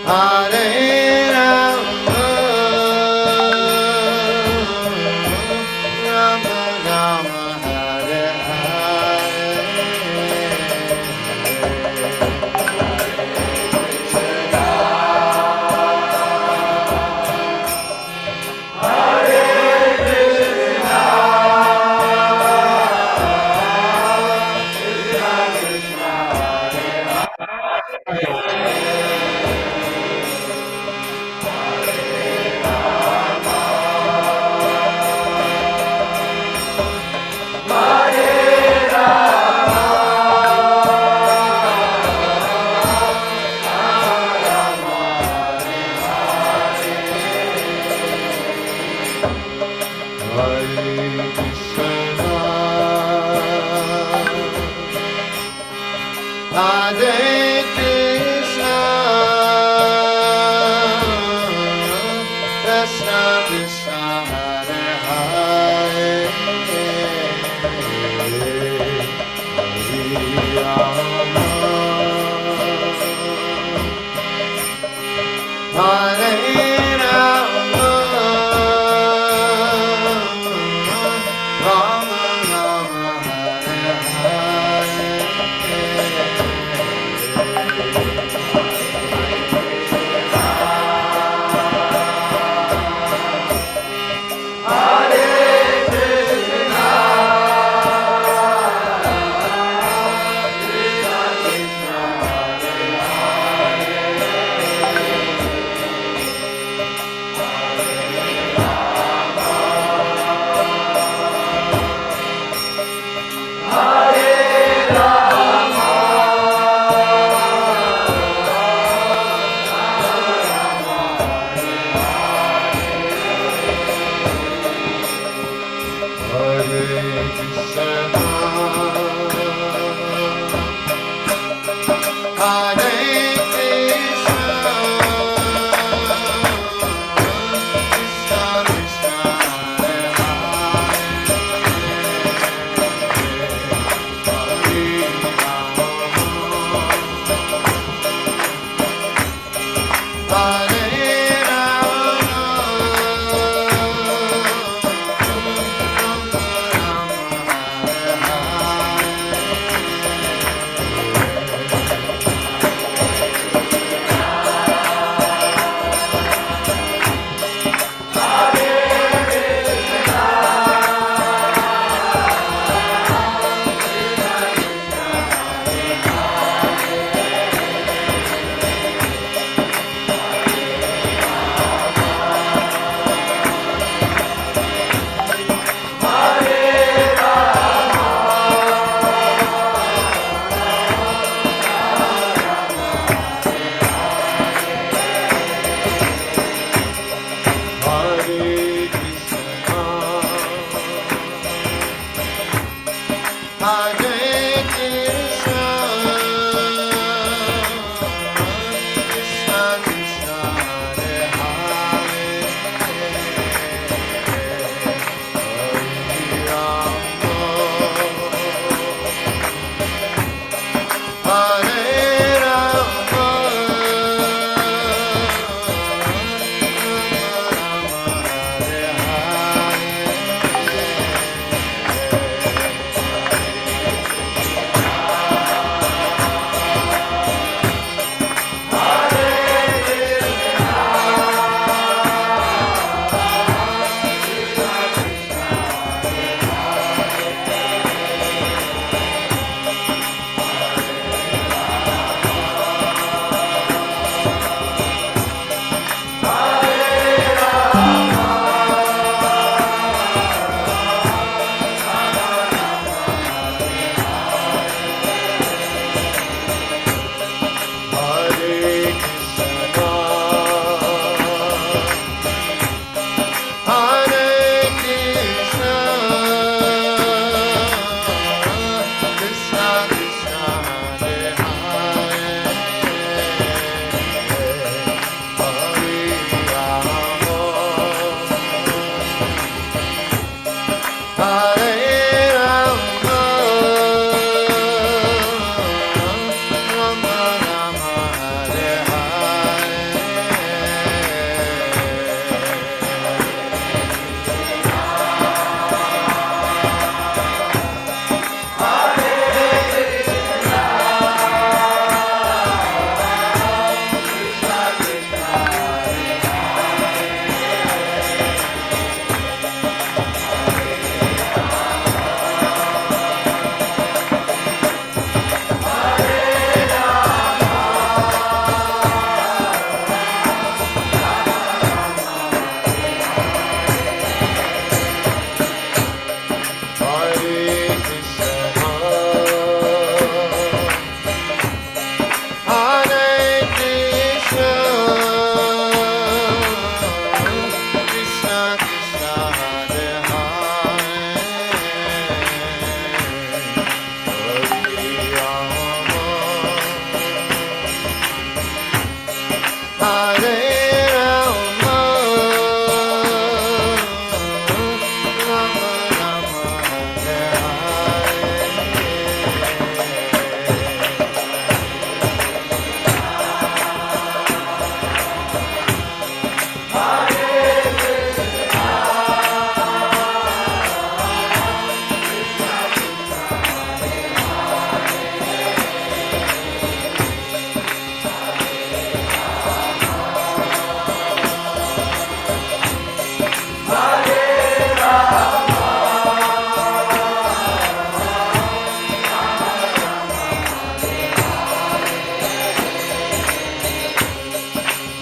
Hare Rama, Rama Rama, Hare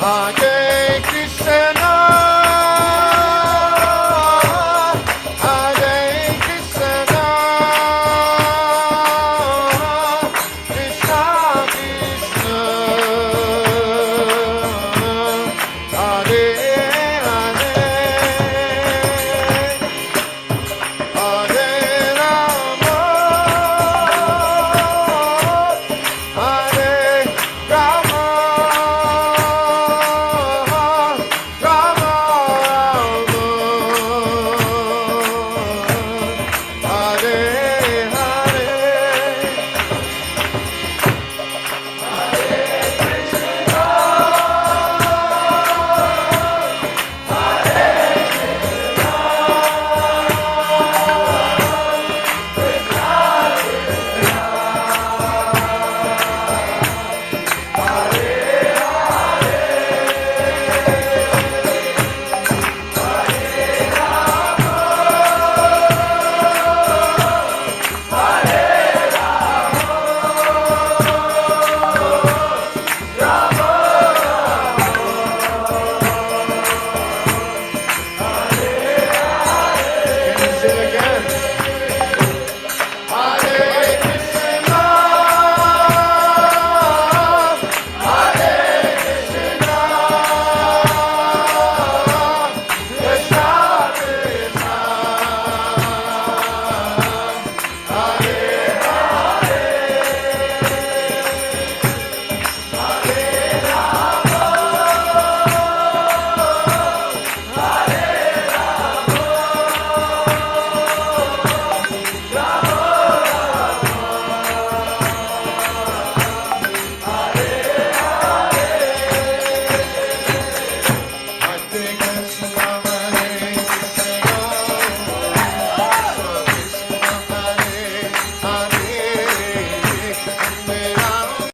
Hare Krishna, Hare Krishna, Krishna Krishna, Hare Hare, Hare Rama, Hare Rama, Rama Rama, Hare Can you sing again? Hare Krishna, Hare Krishna, Krishna Krishna, Hare Krishna, Hare Krishna, Krishna Hare Hare,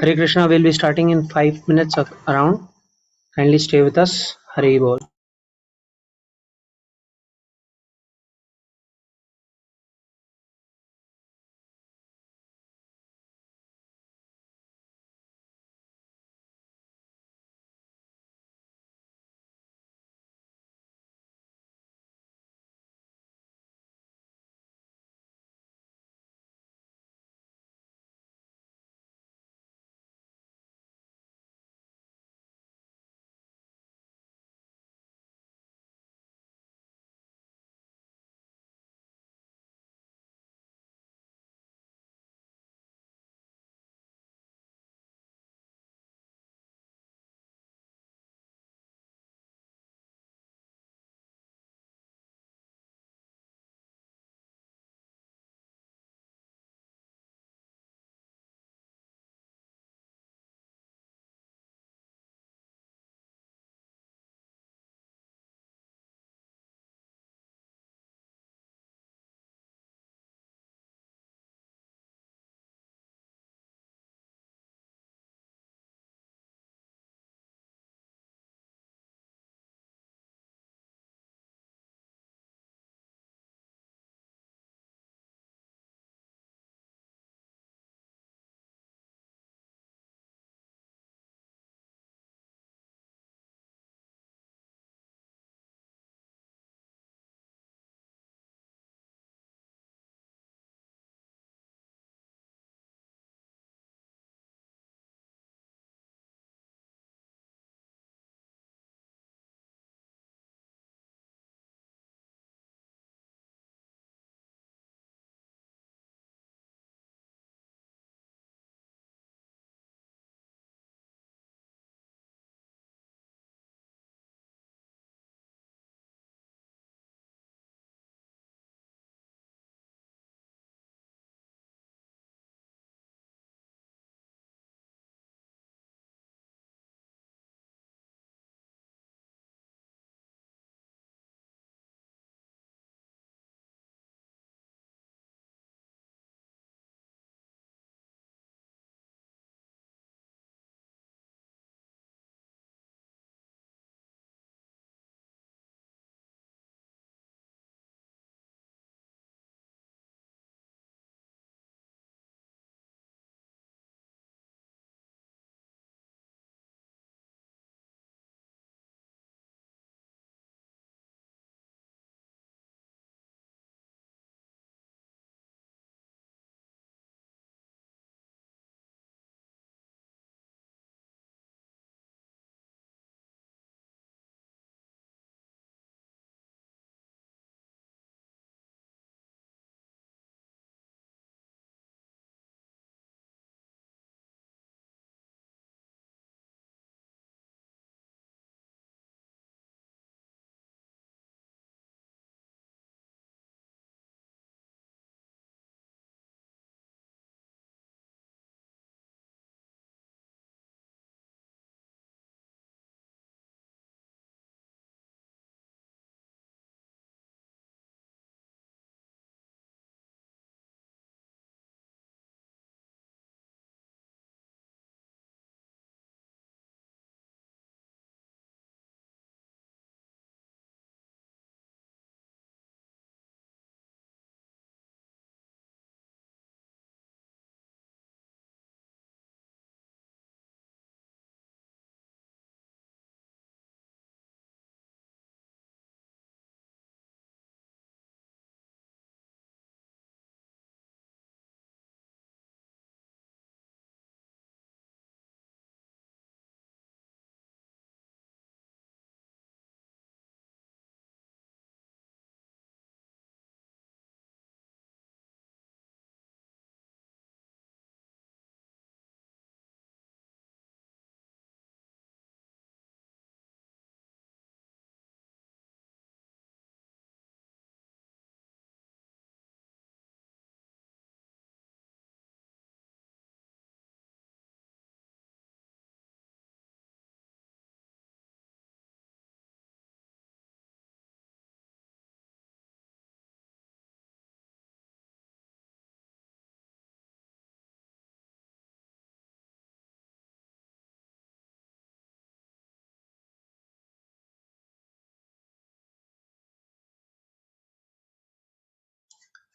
Hare Krishna will be starting in 5 minutes around. Kindly stay with us. Hare Bol.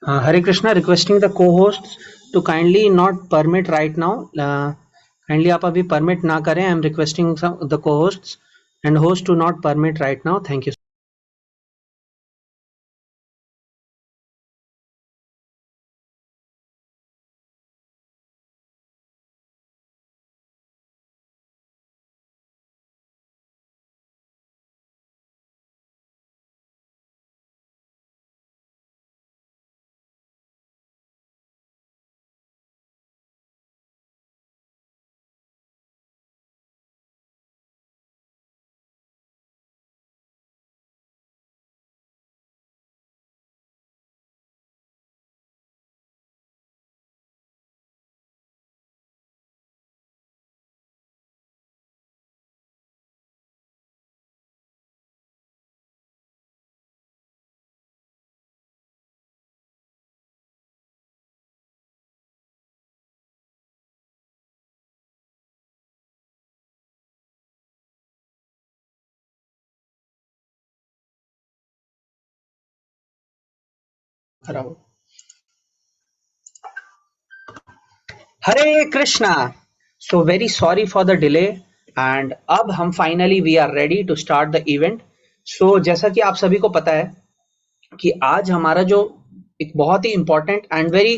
Hare Krishna, requesting the co-hosts to kindly not permit right now. Kindly आप अभी permit ना करें. I am requesting the co-hosts and host to not permit right now. Thank you. Hare Krishna. So very sorry for the delay and अब हम finally we are ready to start the event. So जैसा कि आप सभी को पता है कि आज हमारा जो एक बहुत ही important and very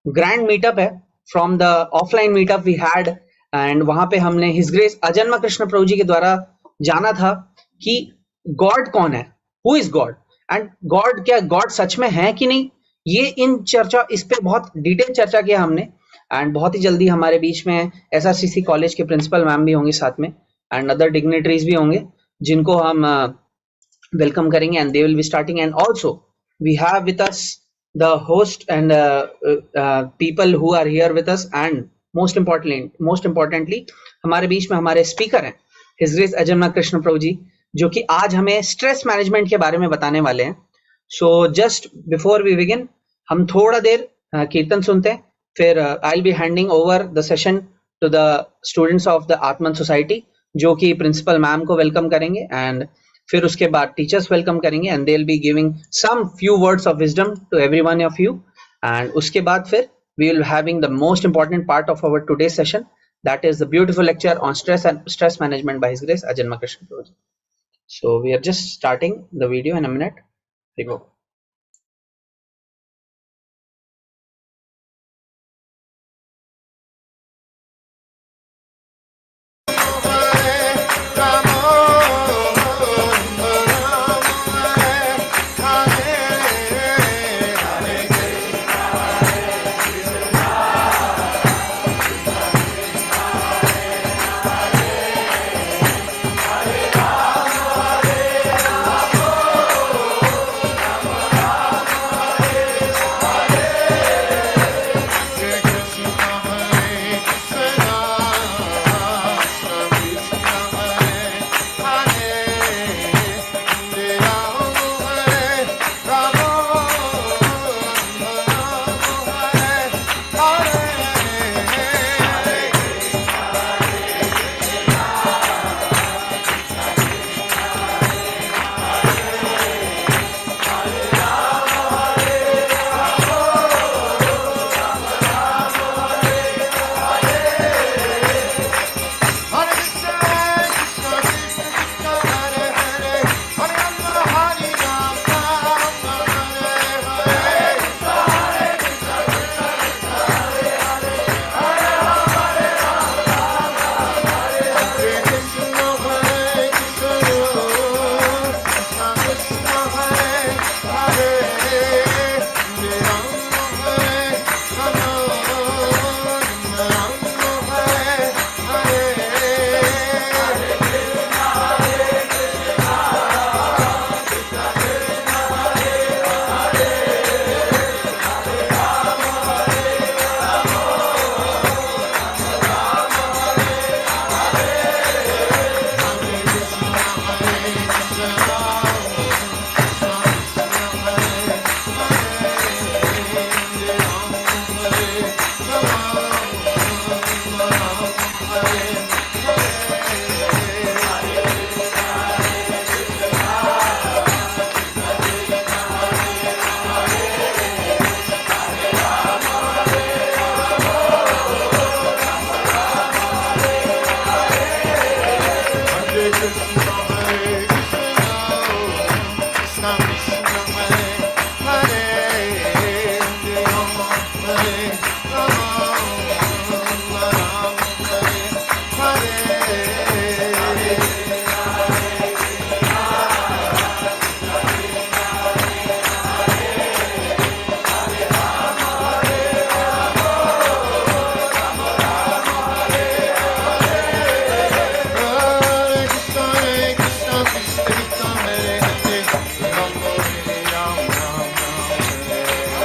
grand meetup है from the offline meetup we had and वहां पे हमने His Grace अजन्मा कृष्ण प्रभु जी के द्वारा जाना था कि गॉड कौन है, who is God and God, क्या गॉड सच में है कि नहीं, ये इन चर्चा इस पे बहुत डिटेल चर्चा किया हमने एंड बहुत ही जल्दी हमारे बीच में एसआरसीसी कॉलेज के प्रिंसिपल मैम भी होंगे साथ में एंड अदर डिग्नेटरीज भी होंगे जिनको हम welcome करेंगे and they will be starting and also we have with us the host and people who are here with us and most importantly हमारे बीच में हमारे स्पीकर हैं His Grace अजन्मा कृष्ण प्रभु जी जो कि आज हमें स्ट्रेस मैनेजमेंट के बारे में बताने वाले हैं. So just before we begin हम थोड़ा देर कीर्तन सुनते हैं, फिर I will be handing over the session to the students of the Atman society जो कि प्रिंसिपल मैम को वेलकम करेंगे एंड फिर उसके बाद टीचर्स वेलकम करेंगे and they will be giving some few words of wisdom to everyone of you and उसके बाद फिर we will having the most important part of our today's session, that is the beautiful lecture on stress and stress management by His Grace Ajanma Krishna Prabhuji. So we are just starting the video in a minute. Here we go.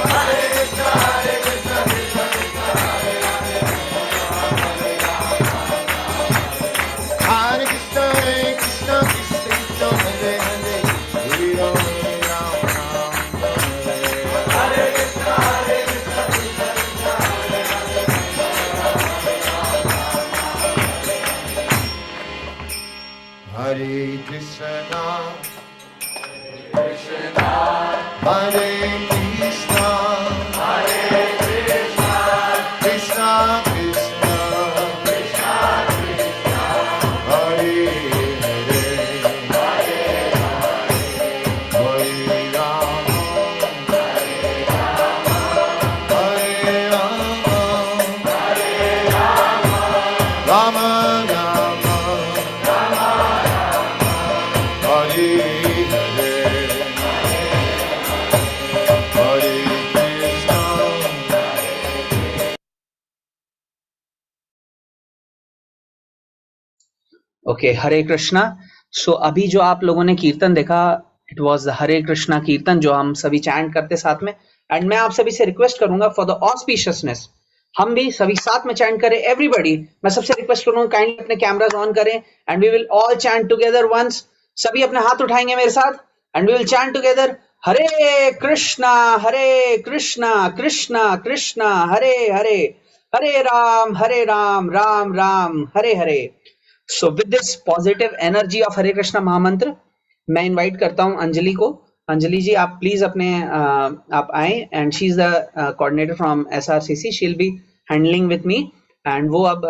Hare Krishna, Krishna Krishna, Hare Hare, Hare Ram, Ram Ram, Hare Hare Krishna, Hare Krishna, Krishna Krishna, Hare Hare, Hare Ram, Hare Ram, Rama Rama, Hare Hare, Hare Krishna. Okay, Hare Krishna. So अभी जो आप लोगों ने कीर्तन देखा, it was the Hare Krishna kirtan जो हम सभी chant करते साथ में। एंड मैं आप सभी से रिक्वेस्ट करूंगा फॉर द ऑस्पिशियसनेस, हम भी सभी साथ में चैंट करें। एवरीबॉडी, मैं सबसे रिक्वेस्ट करूंगा काइंडली अपने कैमरास ऑन करें and we will all chant together once. सभी अपने हाथ उठाएंगे मेरे साथ and we will chant together, Hare Krishna Krishna Krishna Hare Hare, Hare Ram Ram Ram Hare Hare. So with this positive energy of Hare Krishna mahamantra, मैं इनवाइट करता हूं अंजलि को। अंजलि जी, आप प्लीज अपने आप आए and she is the coordinator from SRCC, she will be handling with me and वो अब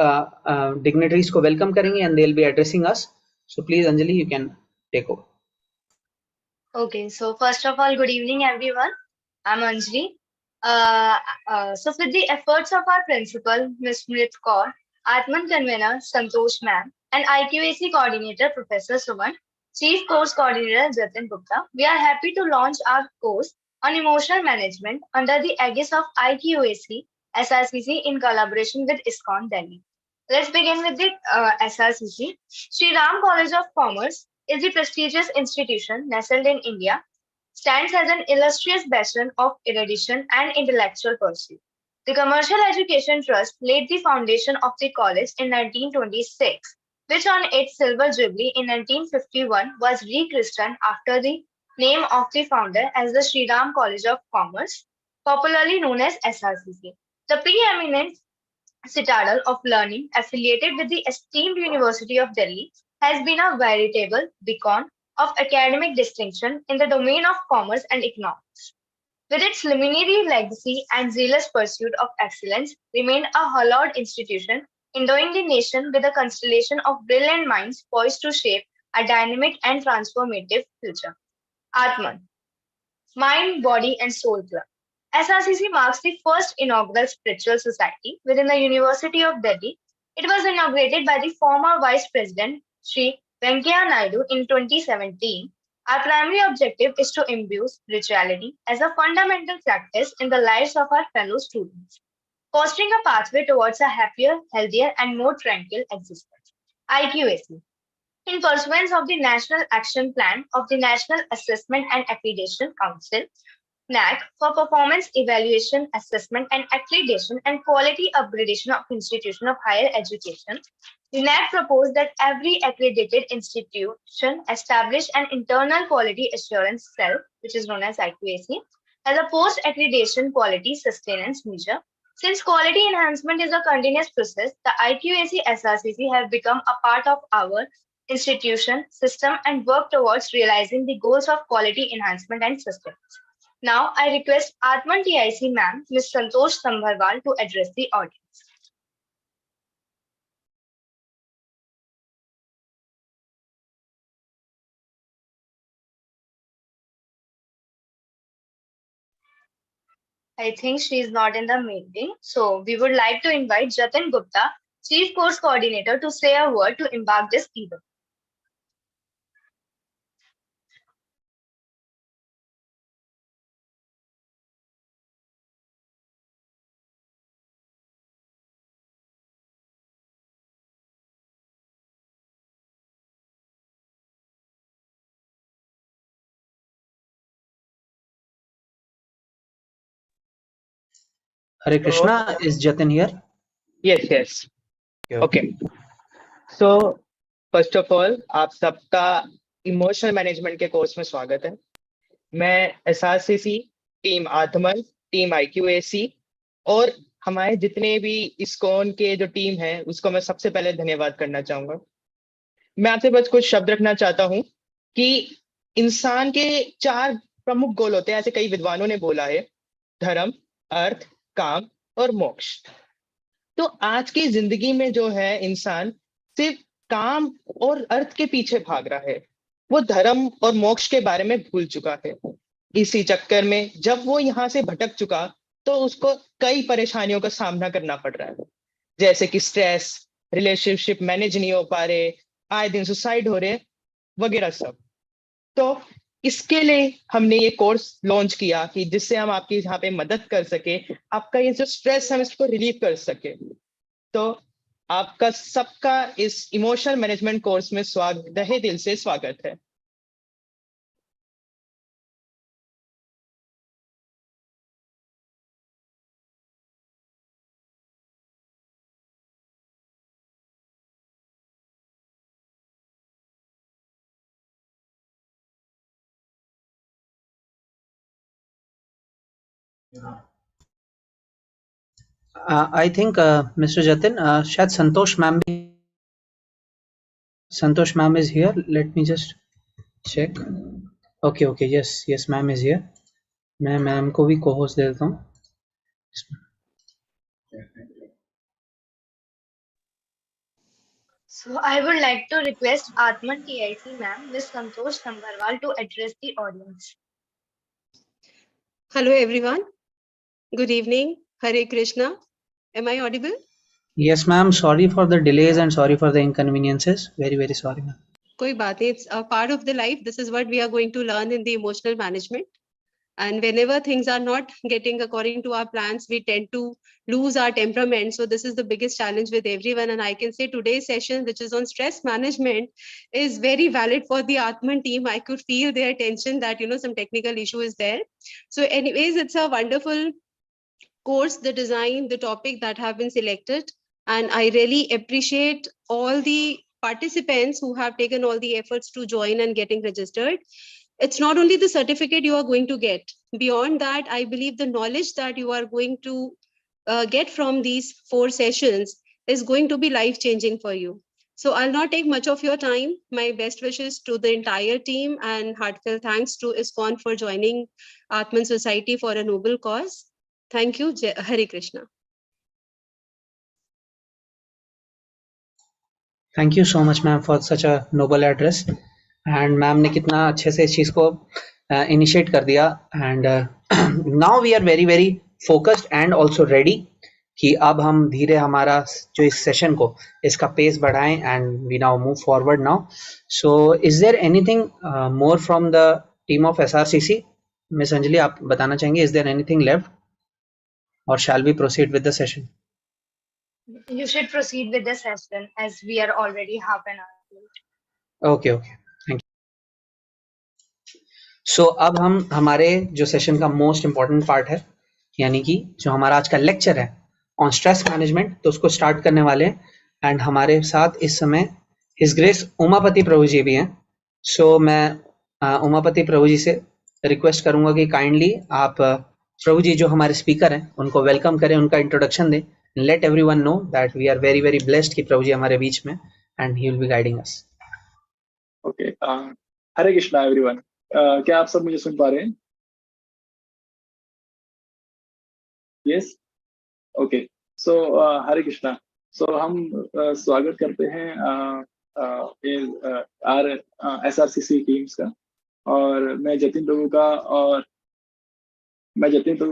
डिग्नेटरीज को वेलकम करेंगे and they will be addressing us. So please Anjali, you can take over. Okay, so first of all, good evening, everyone. I'm Anjali. So with the efforts of our principal, Ms. Mrit Kaur, Atman Convener, Santosh Ma'am, and IQAC Coordinator, Professor Suman, Chief Course Coordinator, Jatin Gupta, we are happy to launch our course on emotional management under the aegis of IQAC, SRCC in collaboration with ISKCON Delhi. Let's begin with the SRCC. Sri Ram College of Commerce is the prestigious institution nestled in India, stands as an illustrious bastion of erudition and intellectual pursuit. The Commercial Education Trust laid the foundation of the college in 1926, which on its silver jubilee in 1951 was rechristened after the name of the founder as the Sri Ram College of Commerce, popularly known as SRCC. The preeminent citadel of learning affiliated with the esteemed University of Delhi has been a veritable beacon of academic distinction in the domain of commerce and economics. With its luminary legacy and zealous pursuit of excellence, remained a hallowed institution, endowing the nation with a constellation of brilliant minds poised to shape a dynamic and transformative future. Atman, Mind, Body and Soul Club. SRCC marks the first inaugural spiritual society within the University of Delhi. It was inaugurated by the former Vice President Sri Venkaiah Naidu in 2017. Our primary objective is to imbue spirituality as a fundamental practice in the lives of our fellow students, fostering a pathway towards a happier, healthier, and more tranquil existence. IQAC. In pursuance of the National Action Plan of the National Assessment and Accreditation Council, NAC, for performance evaluation, assessment and accreditation and quality upgradation of institution of higher education, the NAC proposed that every accredited institution establish an internal quality assurance cell, which is known as IQAC, as a post-accreditation quality sustenance measure. Since quality enhancement is a continuous process, the IQAC SRCC have become a part of our institution, system, and work towards realizing the goals of quality enhancement and sustenance. Now, I request Atman TIC ma'am, Ms. Santosh Sambharwal, to address the audience. I think she is not in the meeting, so we would like to invite Jatin Gupta, Chief Course Coordinator, to say a word to embark this event. Hare Krishna, is Jatin here? Yes. Okay. So first of all आप सबका emotional management के course में स्वागत है। मैं SRCC, team आत्मन, team IQAC और हमारे जितने भी इस्कॉन के जो टीम है उसको मैं सबसे पहले धन्यवाद करना चाहूंगा। मैं आपसे बस कुछ शब्द रखना चाहता हूं कि इंसान के 4 प्रमुख गोल होते हैं, ऐसे कई विद्वानों ने बोला है, धर्म, अर्थ, काम और मोक्ष। तो आज की जिंदगी में जो है इंसान सिर्फ काम और अर्थ के पीछे भाग रहा है, वो धर्म और मोक्ष के बारे में भूल चुका है। इसी चक्कर में जब वो यहाँ से भटक चुका तो उसको कई परेशानियों का सामना करना पड़ रहा है, जैसे कि स्ट्रेस, रिलेशनशिप मैनेज नहीं हो पा रहे, आए दिन सुसाइड हो रहे वगैरह सब। तो इसके लिए हमने ये कोर्स लॉन्च किया कि जिससे हम आपकी यहाँ पे मदद कर सके, आपका ये जो स्ट्रेस है इसको रिलीव कर सके। तो आपका सबका इस इमोशनल मैनेजमेंट कोर्स में तहे दिल से स्वागत है। I think Mr. Jatin, शायद Santosh ma'am is here. Let me just check. Okay, yes ma'am is here. मैं मैम को भी co-host दे देता हूँ। So I would like to request Atman TIC ma'am, Ms. Santosh Sambarwal to address the audience. Hello everyone. Good evening. Hare Krishna. Am I audible? Yes ma'am, sorry for the delays and sorry for the inconveniences. Very sorry ma'am. Koi baat nahi, it's a part of the life. This is what we are going to learn in the emotional management. And whenever things are not getting according to our plans, we tend to lose our temperament. So this is the biggest challenge with everyone. And I can say today's session, which is on stress management, is very valid for the Atman team. I could feel their tension that, some technical issue is there. So anyways, it's a wonderful course, the design, the topic that have been selected. And I really appreciate all the participants who have taken all the efforts to join and getting registered. It's not only the certificate you are going to get. Beyond that, I believe the knowledge that you are going to get from these 4 sessions is going to be life-changing for you. So I'll not take much of your time. My best wishes to the entire team and heartfelt thanks to ISKCON for joining Atman Society for a noble cause. Thank you. Hare Krishna. Thank you so much ma'am for such a noble address. And ma'am ने कितना अच्छे से इस चीज को initiate कर दिया। And now we are very focused and also ready कि अब हम धीरे हमारा जो इस सेशन को इसका पेस बढ़ाएं and we now move forward now. So is there anything more from the team of SRCC? Miss Anjali, आप बताना चाहेंगे, is there anything left or shall we proceed with the session? You should proceed with the session as we are already half an hour late. Okay, thank you. So अब हम हमारे जो session का most important part है, यानी कि जो हमारा आज का लेक्चर है ऑन स्ट्रेस मैनेजमेंट, तो उसको स्टार्ट करने वाले हैं। एंड हमारे साथ इस समय हिज ग्रेस उमापति प्रभु जी भी हैं। सो मैं उमापति प्रभु जी से रिक्वेस्ट करूंगा कि काइंडली आप प्रभु जी जो हमारे स्पीकर हैं उनको वेलकम करें, उनका इंट्रोडक्शन दें। Let everyone know that we are very blessed कि प्रभु जी हमारे बीच में and he will be guiding us. Okay, Hare Krishna everyone. क्या आप सब मुझे सुन पा रहे हैं? Yes, okay. So Hare Krishna. So हम स्वागत करते हैं SRCC टीम्स का, और मैं जतिन प्रभु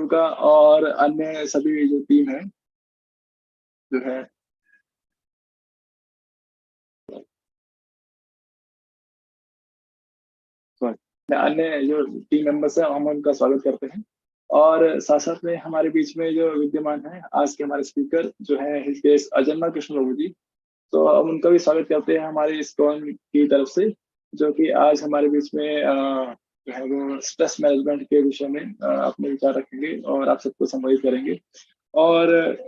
का और अन्य सभी जो टीम है जो है अन्य जो टीम मेंबर्स हैं हम उनका स्वागत करते हैं। और साथ साथ में हमारे बीच में जो विद्यमान है आज के हमारे स्पीकर जो है हिज ग्रेस अजन्मा कृष्ण प्रभु जी, तो हम उनका भी स्वागत करते हैं हमारे ISKCON की तरफ से, जो कि आज हमारे बीच में जो है वो स्ट्रेस मैनेजमेंट के विषय में अपने विचार रखेंगे और आप सबको संबोधित करेंगे। और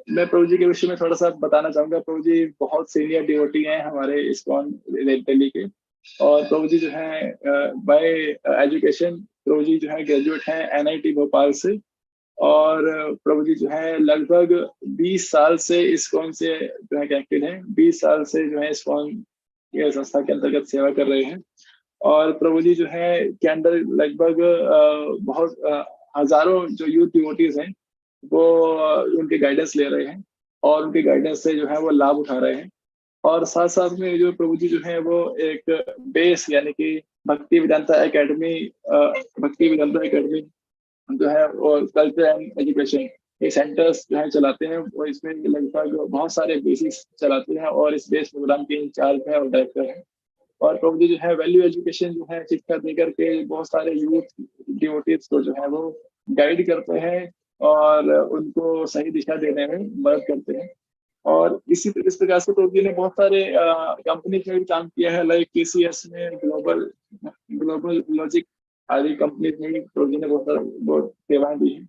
मैं प्रभु जी के विषय में थोड़ा सा बताना चाहूंगा। प्रभु जी बहुत सीनियर डिवोटी हैं हमारे इस्कॉन दिल्ली के। और प्रभु जी जो है बाय एजुकेशन प्रभु जी जो है ग्रेजुएट हैं एनआईटी भोपाल से। और प्रभु जी जो है लगभग 20 साल से इस्कॉन से जो है कनेक्टेड हैं, 20 साल से जो है इस्कॉन ये संस्था के अंतर्गत सेवा कर रहे हैं। और प्रभु जी जो है के अंदर लगभग बहुत हजारों जो यूथ डिवोटीज हैं वो उनके गाइडेंस ले रहे हैं और उनके गाइडेंस से जो है वो लाभ उठा रहे हैं। और साथ साथ में जो प्रभु जी जो है वो एक बेस यानी कि भक्ति वेदांता एकेडमी जो है और कल्चर एंड एजुकेशन ये सेंटर्स जो है चलाते हैं। वो इसमें लगभग बहुत सारे बेसिस चलाते हैं और इस बेस प्रोग्राम के इंचार्ज है और डायरेक्टर है। और प्रभु जी जो है वैल्यू एजुकेशन जो है शिक्षा दे करके बहुत सारे यूथ डिवोटीज को जो है वो गाइड करते हैं और उनको सही दिशा देने में मदद करते हैं। और इस प्रकार से प्रभु जी ने बहुत सारे कंपनी में भी काम किया है, लाइक केसीएस में, ग्लोबल ग्लोबल लॉजिक आदि कंपनी में भी प्रभु जी ने बहुत सेवाएं दी है।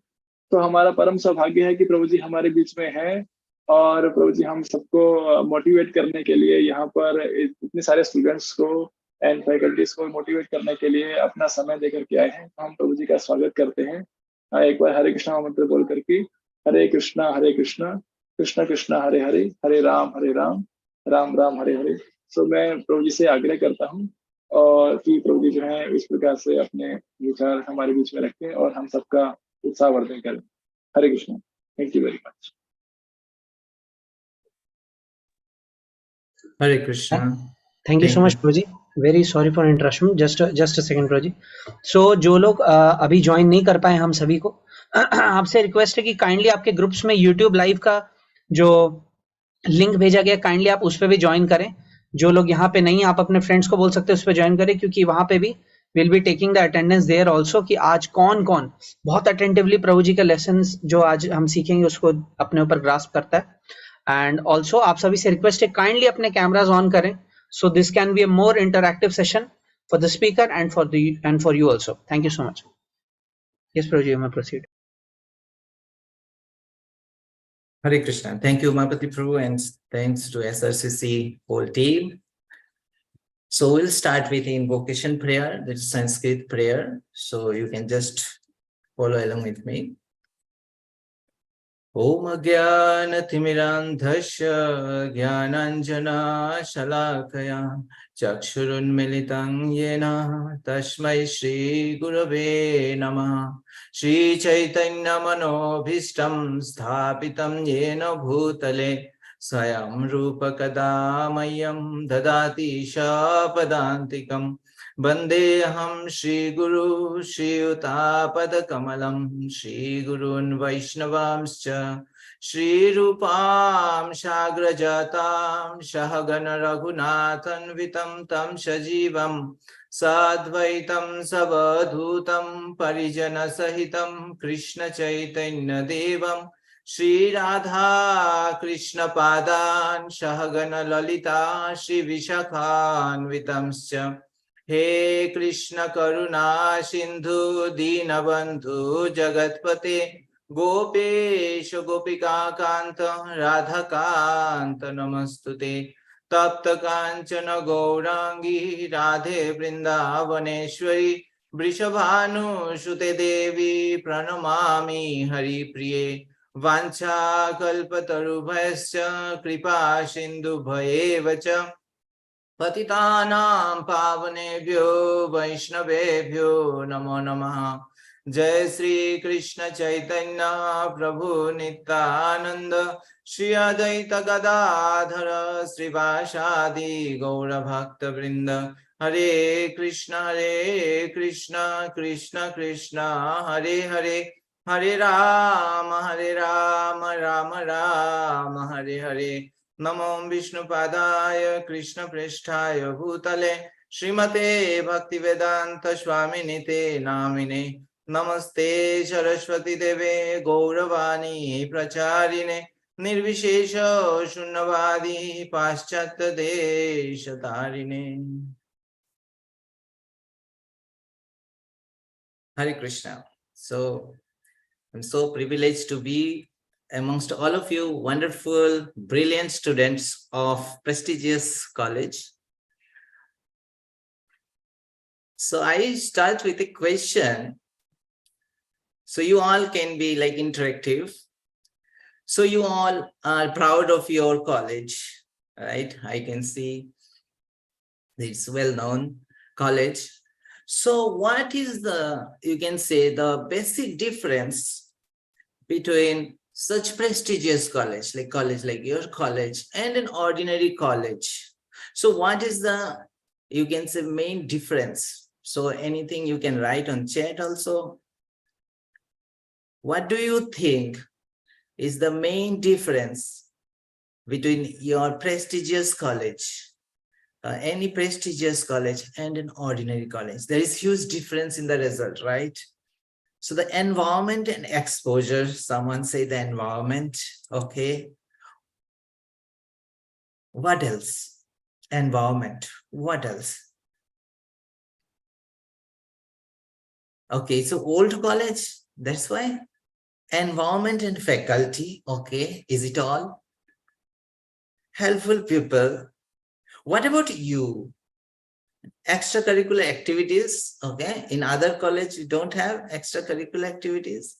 तो हमारा परम सौभाग्य है कि प्रभु जी हमारे बीच में है। और प्रभु जी हम सबको मोटिवेट करने के लिए यहाँ पर इतने सारे स्टूडेंट्स को एंड फैकल्टीज को मोटिवेट करने के लिए अपना समय देकर के आए हैं। हम प्रभु जी का स्वागत करते हैं एक बार हरे कृष्णा मंत्र बोल करके। हरे कृष्णा कृष्ण कृष्ण हरे हरे, हरे राम राम राम हरे हरे। सो मैं प्रभु जी से आग्रह करता हूँ और कि प्रभु जी जो है इस प्रकार से अपने विचार हमारे बीच में रखें और हम सबका उत्साहवर्धन करें। Hare Krishna. Thank you very much. Hare Krishna. Thank you so much Prabhu ji. Very sorry for interruption, just a second Prabhu ji. So जो लोग अभी ज्वाइन नहीं कर पाए हम सभी को आपसे रिक्वेस्ट है कि काइंडली आपके ग्रुप्स में यूट्यूब लाइव का जो लिंक भेजा गया काइंडली आप उस पर भी ज्वाइन करें। जो लोग यहाँ पे नहीं आप अपने फ्रेंड्स को बोल सकते हैं उस पर ज्वाइन करें, क्योंकि वहां पे भी will be taking the attendance there also कि आज कौन कौन बहुत अटेंटिवली प्रभु जी के लेसन जो आज हम सीखेंगे उसको अपने ऊपर ग्रास्प करता है। एंड ऑल्सो आप सभी से रिक्वेस्ट है काइंडली अपने कैमराज ऑन करें, so this can be a more interactive session for the speaker and for you also. Thank you so much. Yes Prabhu ji, you may proceed. Hare Krishna. Thank you, Mahapati Prabhu, and thanks to SRCC whole team. So we'll start with the invocation prayer, the Sanskrit prayer. So you can just follow along with me. Om Jnanatimirandhasya Jnananjana Shalakaya Chakshurunmilitam Yena Tasmai Shri Gurave Namaha Shri Chaitanya Manobhishtam Sthapitam Yena Bhutale Swayam Rupa Kadamayam Dadati Shapadantikam Vandeham Shri Guru Shri Utapada Kamalam Shri Gurun Vaishnavamscha Shri Rupam Shagrajatam Shahagana Raghunathan Vitam Tam Shajivam Sadvaitam Savadhutam Parijana Sahitam Krishna Chaitanya Devam Shri Radha Krishna Padan Shahagana Lalita Shri Vishakhan Vitamscha हे कृष्ण करुणा सिंधु दीनबंधु जगतपते गोपेश गोपिका कांत राधा कांत नमस्तुते तप्त कांचन गौरांगी राधे वृंदावनेश्वरी वृषभानुसुते देवी प्रणमामि हरिप्रिये वाञ्छाकल्पतरुभ्यश्च कृपा सिन्धुभ्येव च पतितानां पावनेभ्यो वैष्णवेभ्यो नमो नमः। जय श्री कृष्ण चैतन्य प्रभु नित्यानंद श्री अद्वैत गदाधर श्रीवासादि गौर भक्त वृंद। हरे कृष्ण कृष्ण कृष्ण हरे हरे, हरे राम राम राम हरे हरे। नमो विष्णुपादाय कृष्ण पृष्ठाय भूतले श्रीमते भक्तिवेदांत स्वामिनिते नामिने नमस्ते सरस्वती देवे गौरवाणी प्रचारिणे निर्विशेष शून्यवादी पाश्चात्य देश तारिणे। Hare Krishna. So I'm so privileged to be amongst all of you wonderful, brilliant students of prestigious college. So I start with a question. So you all can be like interactive. So you all are proud of your college, right? I can see it's well-known college. So what is the, you can say, the basic difference between such prestigious college like your college and an ordinary college? So what is the, you can say, main difference? So anything you can write on chat also. What do you think is the main difference between your prestigious college, any prestigious college, and an ordinary college? There is huge difference in the result, right? So the environment and exposure, someone say the environment, okay. What else? Environment, what else? Okay, so old college, that's why. Environment and faculty, okay, is it all? Helpful people. What about you? Extracurricular activities, okay. In other college, you don't have extracurricular activities.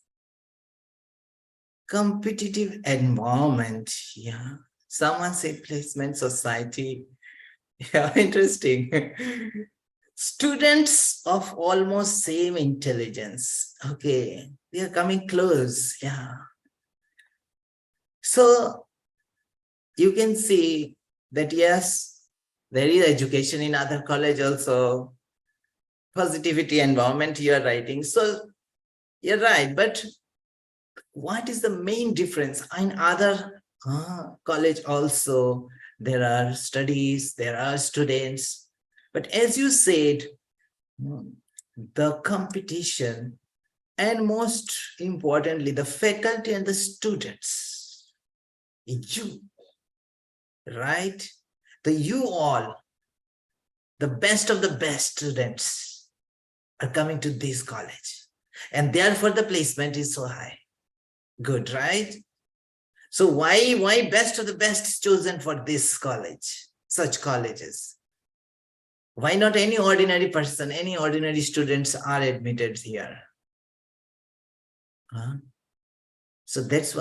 Competitive environment, yeah. Someone say placement society. Yeah, interesting. Students of almost same intelligence. Okay, they are coming close. Yeah. So you can see that yes, there is education in other college also. Positivity environment you are writing. So you're right, but what is the main difference? In other college also, there are studies, there are students. But as you said, the competition and most importantly, the faculty and the students, you, right? You all, the best of the best students are coming to this college. And therefore the placement is so high. Good, right? So why best of the best is chosen for this college, such colleges? Why not any ordinary person, any ordinary students are admitted here? So that's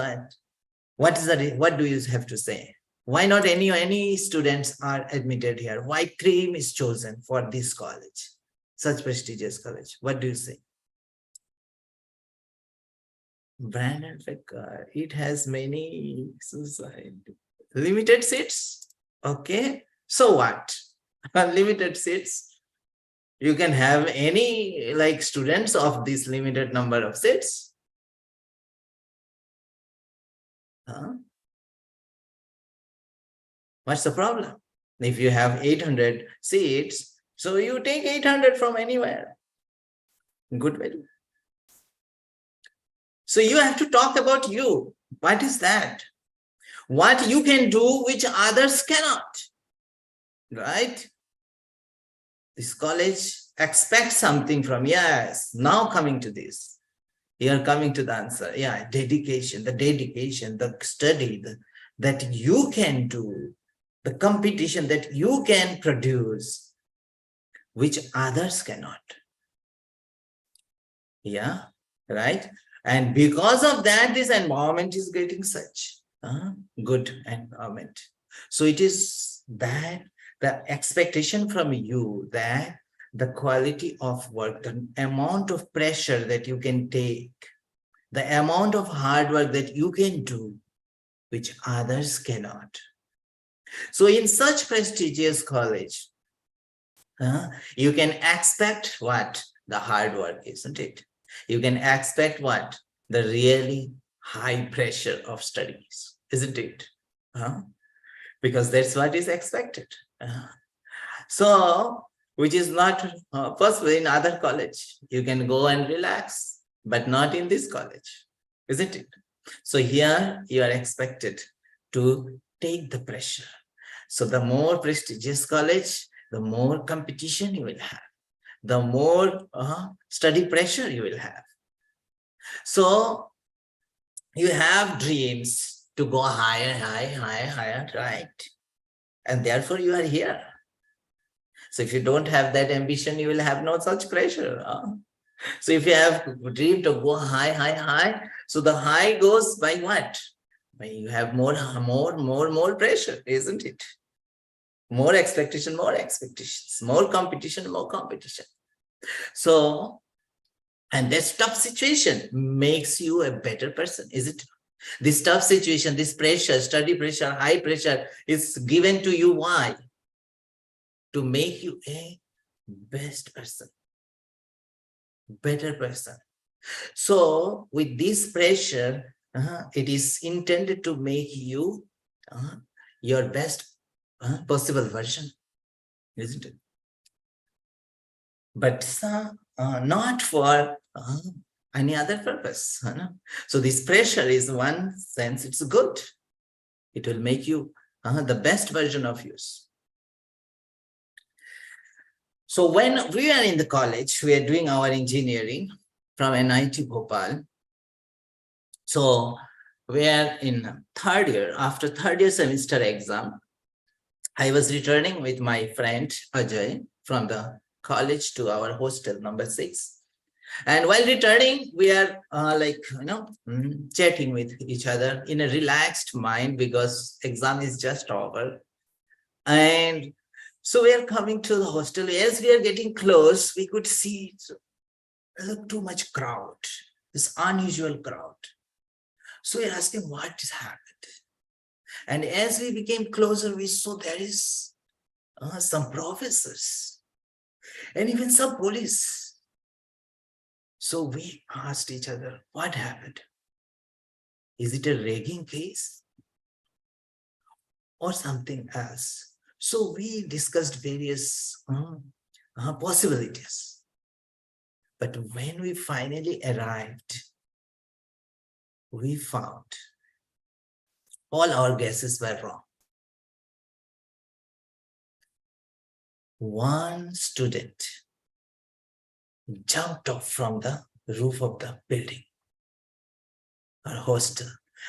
what do you have to say? Why not any students are admitted here? Why cream is chosen for this college, such prestigious college? What do you say? Brand and it has many limited seats. Okay, so what? Limited seats. You can have any like students of this limited number of seats. What's the problem? If you have 800 seats, so you take 800 from anywhere. Good value. So you have to talk about you. What is that? What you can do which others cannot, right? This college expects something from, yes, now coming to this. You are coming to the answer. Yeah, dedication, the study that you can do, the competition that you can produce, which others cannot. Yeah, right? And because of that, this environment is getting such good environment. So it is that the expectation from you that the quality of work, the amount of pressure that you can take, the amount of hard work that you can do, which others cannot. So in such prestigious college, you can expect what? The hard work, isn't it? You can expect what? The really high pressure of studies, isn't it? Because that's what is expected. So, which is not possible in other college. You can go and relax, but not in this college, isn't it? So here you are expected to take the pressure. So the more prestigious college, the more competition you will have, the more study pressure you will have. So you have dreams to go higher, higher, right? And therefore you are here. So if you don't have that ambition, you will have no such pressure. So if you have dream to go high, so the high goes by what? By you have more pressure, isn't it? More expectation, more expectations, more competition, more competition. So, and this tough situation makes you a better person, is it? This tough situation, this pressure, study pressure, high pressure is given to you. Why? To make you a best person, better person. So with this pressure, it is intended to make you your best possible version, isn't it? But not for any other purpose. So this pressure is one sense, it's good. It will make you the best version of you. So when we are in the college, we are doing our engineering from NIT Bhopal. So we are in third year. After third year semester exam, I was returning with my friend Ajay from the college to our hostel number 6. And while returning, we are chatting with each other in a relaxed mind because exam is just over. And so we are coming to the hostel. As we are getting close, we could see too much crowd, this unusual crowd. So we are asking what has happened. And as we became closer, we saw there is some professors and even some police. So we asked each other, what happened? Is it a ragging case or something else? So we discussed various possibilities. But when we finally arrived, we found all our guesses were wrong. One student jumped off from the roof of the building, our hostel,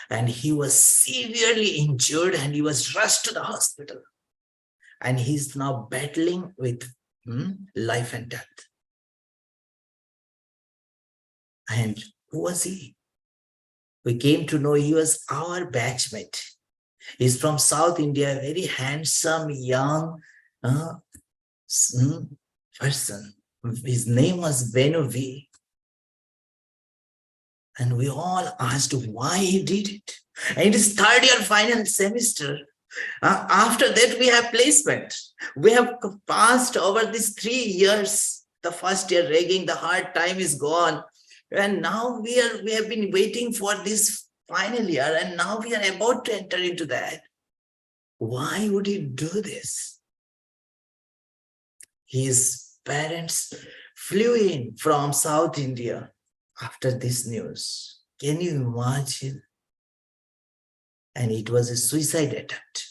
and he was severely injured and he was rushed to the hospital. And he's now battling with life and death. And who was he? We came to know he was our batchmate. He's from South India, very handsome, young person. His name was Venu V. And we all asked why he did it. And it is third year final semester. After that, we have placement. We have passed over these 3 years. The first year ragging, the hard time is gone. And now we have been waiting for this final year. And now we are about to enter into that. Why would he do this? His parents flew in from South India after this news. Can you imagine? And it was a suicide attempt.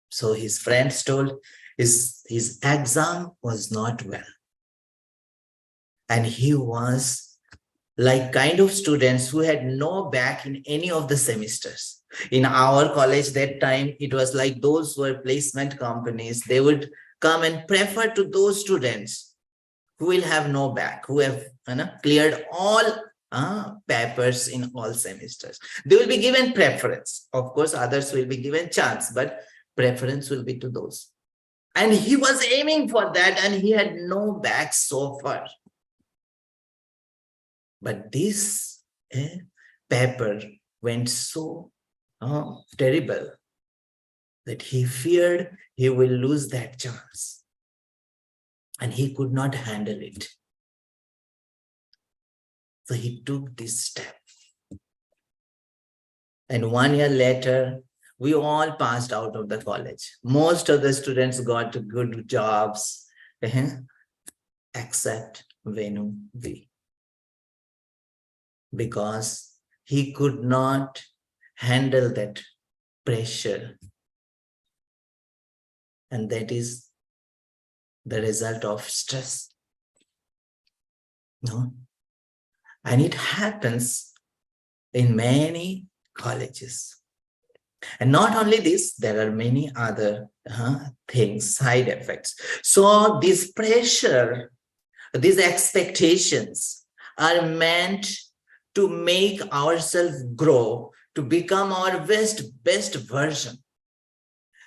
So his friends told his exam was not well. And he was like kind of students who had no back in any of the semesters. In our college that time, it was like those who were placement companies. They would come and prefer to those students who will have no back, who have cleared all papers in all semesters. They will be given preference. Of course, others will be given chance, but preference will be to those. And he was aiming for that and he had no back so far. But this paper went so terrible that he feared he will lose that chance. And he could not handle it. So he took this step. And 1 year later, we all passed out of the college. Most of the students got good jobs, except Venu V. Because he could not handle that pressure. And that is the result of stress. No? And it happens in many colleges. And not only this, there are many other things, side effects. So this pressure, these expectations are meant to make ourselves grow, to become our best version,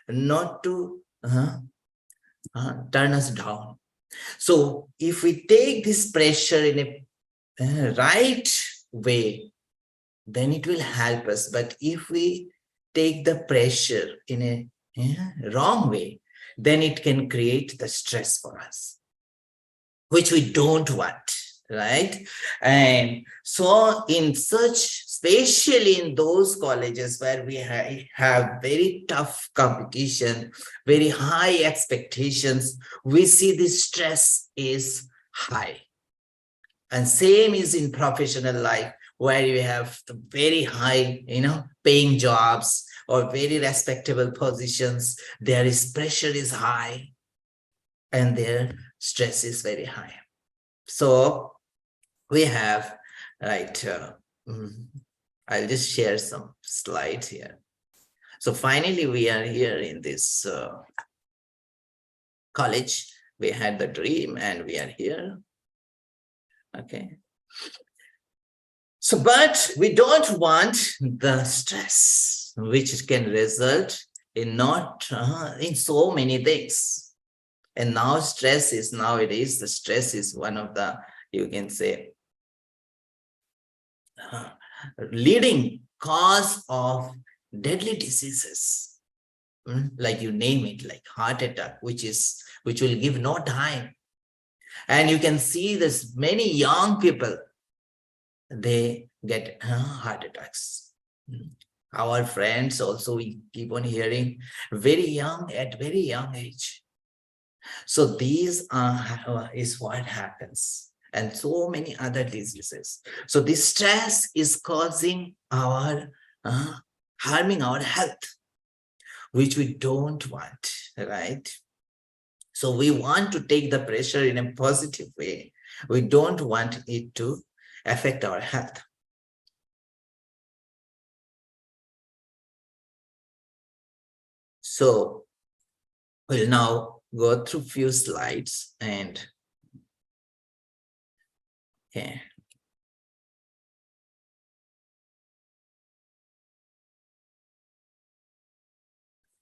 not to turn us down. So if we take this pressure in a right way, then it will help us. But if we take the pressure in a wrong way, then it can create the stress for us, which we don't want, right? And so in such, especially in those colleges where we have very tough competition, very high expectations, we see this stress is high. And same is in professional life, where you have the very high, paying jobs or very respectable positions. There is pressure is high and their stress is very high. So we have, right, I'll just share some slides here. So finally, we are here in this college. We had the dream and we are here. Okay. So, but we don't want the stress, which can result in not in so many things. And now stress is nowadays, the stress is one of the, you can say, leading cause of deadly diseases. Like you name it, like heart attack, which will give no time. And you can see this many young people, they get heart attacks. Our friends also, we keep on hearing at very young age. So these is what happens, and so many other diseases. So this stress is causing our harming our health, which we don't want, right? So we want to take the pressure in a positive way. We don't want it to affect our health. So we'll now go through few slides and okay.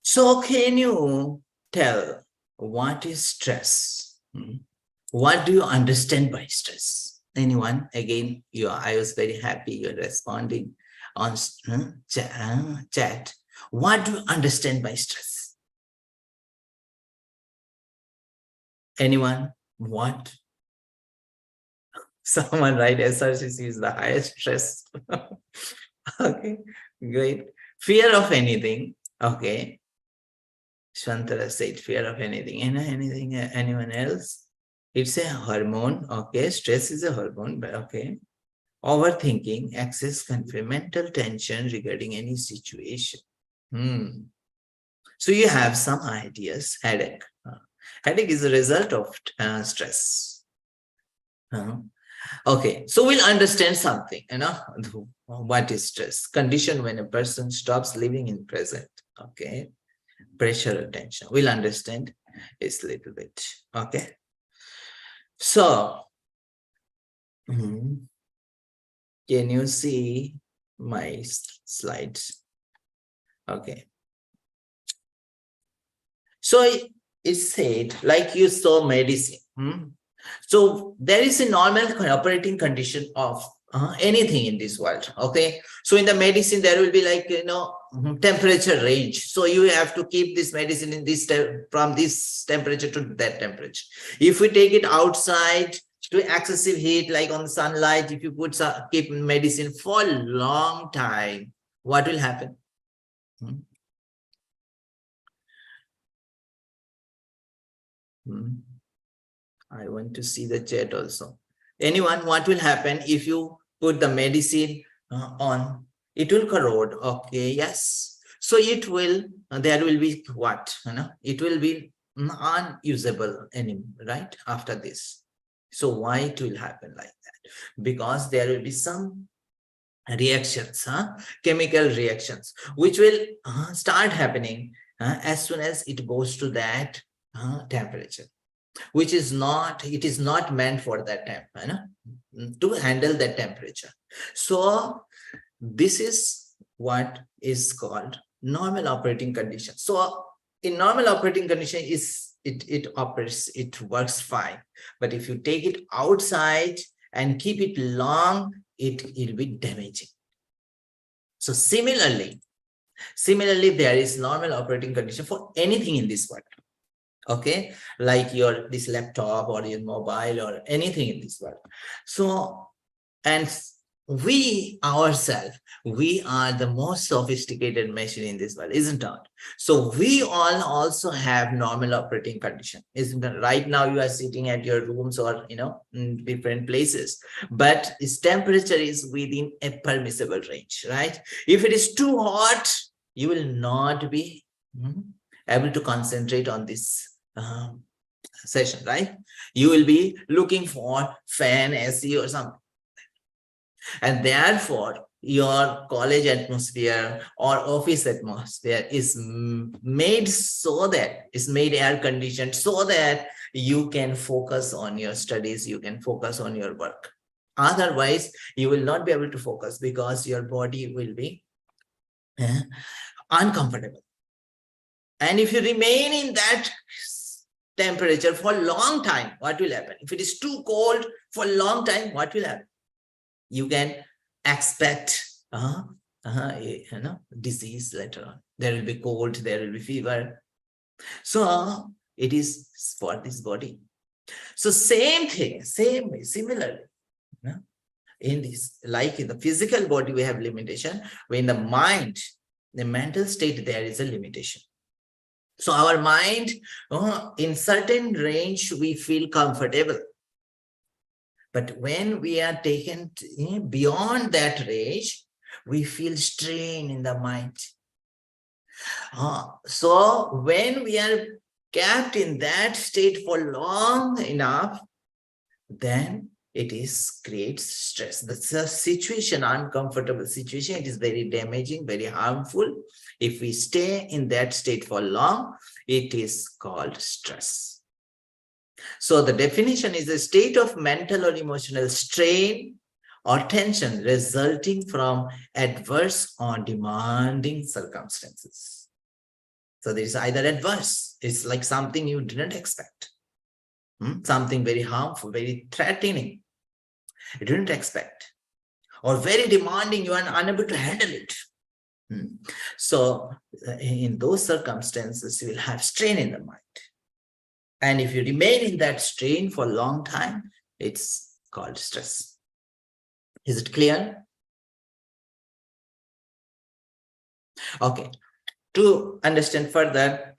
So can you tell what is stress? What do you understand by stress? Anyone? Again, I was very happy you're responding on chat. What do you understand by stress? Anyone? What? Someone write SRCC is the highest stress. Okay, great. Fear of anything. Okay. Shantara said fear of anything. Anything, anyone else? It's a hormone. Okay, stress is a hormone, but okay. Overthinking, excess conflict, mental tension regarding any situation. So you have some ideas. Headache. Headache is a result of stress. Okay, so we'll understand something, what is stress? Condition when a person stops living in present. Okay, pressure attention. We'll understand this a little bit. Okay, so can you see my slides? Okay. So it said, like you saw medicine. So there is a normal operating condition of anything in this world. Okay. So in the medicine, there will be like, temperature range. So you have to keep this medicine in this from this temperature to that temperature. If we take it outside to excessive heat, like on sunlight, if you keep medicine for a long time, what will happen? I want to see the chat also. Anyone, what will happen if you put the medicine on? It will corrode. Okay, yes. So it will, there will be what? It will be unusable anymore, right? After this. So why it will happen like that? Because there will be some reactions, chemical reactions, which will start happening as soon as it goes to that temperature, which is not, it is not meant for that temp, to handle that temperature. So this is what is called normal operating condition. So in normal operating condition, it operates, it works fine. But if you take it outside and keep it long, it will be damaging. So similarly, there is normal operating condition for anything in this world. Okay, like this laptop or your mobile or anything in this world. So, and we ourselves, we are the most sophisticated machine in this world, isn't it? So we all also have normal operating condition, isn't it? Right now you are sitting at your rooms or in different places, but its temperature is within a permissible range, right? If it is too hot, you will not be able to concentrate on this session, right? You will be looking for fan, AC or something. And therefore, your college atmosphere or office atmosphere is made so that, is made air conditioned so that you can focus on your studies, you can focus on your work. Otherwise, you will not be able to focus because your body will be uncomfortable. And if you remain in that temperature for a long time, what will happen? If it is too cold for a long time, what will happen? You can expect disease later on. There will be cold, there will be fever. So it is for this body. So same thing, similarly, in this, like in the physical body, we have limitation. When the mind, the mental state, there is a limitation. So our mind, in certain range, we feel comfortable. But when we are taken beyond that range, we feel strain in the mind. So when we are kept in that state for long enough, then it creates stress. That's a situation, uncomfortable situation. It is very damaging, very harmful. If we stay in that state for long, it is called stress. So the definition is a state of mental or emotional strain or tension resulting from adverse or demanding circumstances. So there is either adverse, it's like something you didn't expect, something very harmful, very threatening, you didn't expect, or very demanding, you are unable to handle it. So in those circumstances, you will have strain in the mind. And if you remain in that strain for a long time, it's called stress. Is it clear? Okay. To understand further,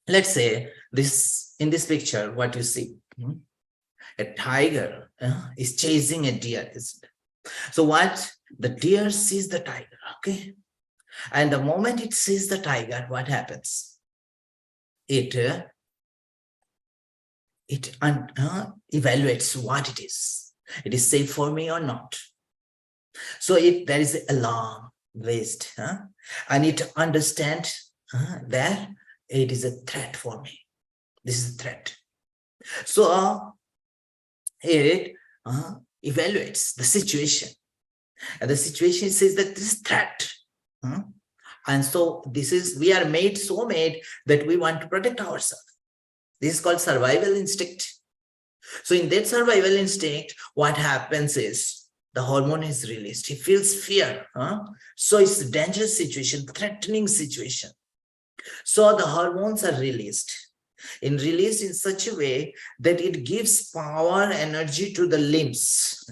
let's say this, in this picture, what you see, a tiger is chasing a deer, isn't it? So what? The deer sees the tiger, okay? And the moment it sees the tiger, what happens? It evaluates what it is. It is safe for me or not. So there is an alarm raised, and it understands that it is a threat for me. This is a threat. So it evaluates the situation, and the situation says that this is threat. And so we are made that we want to protect ourselves. This is called survival instinct. So in that survival instinct, what happens is the hormone is released. He feels fear. So it's a dangerous situation, threatening situation. So the hormones are released in such a way that it gives power, energy to the limbs,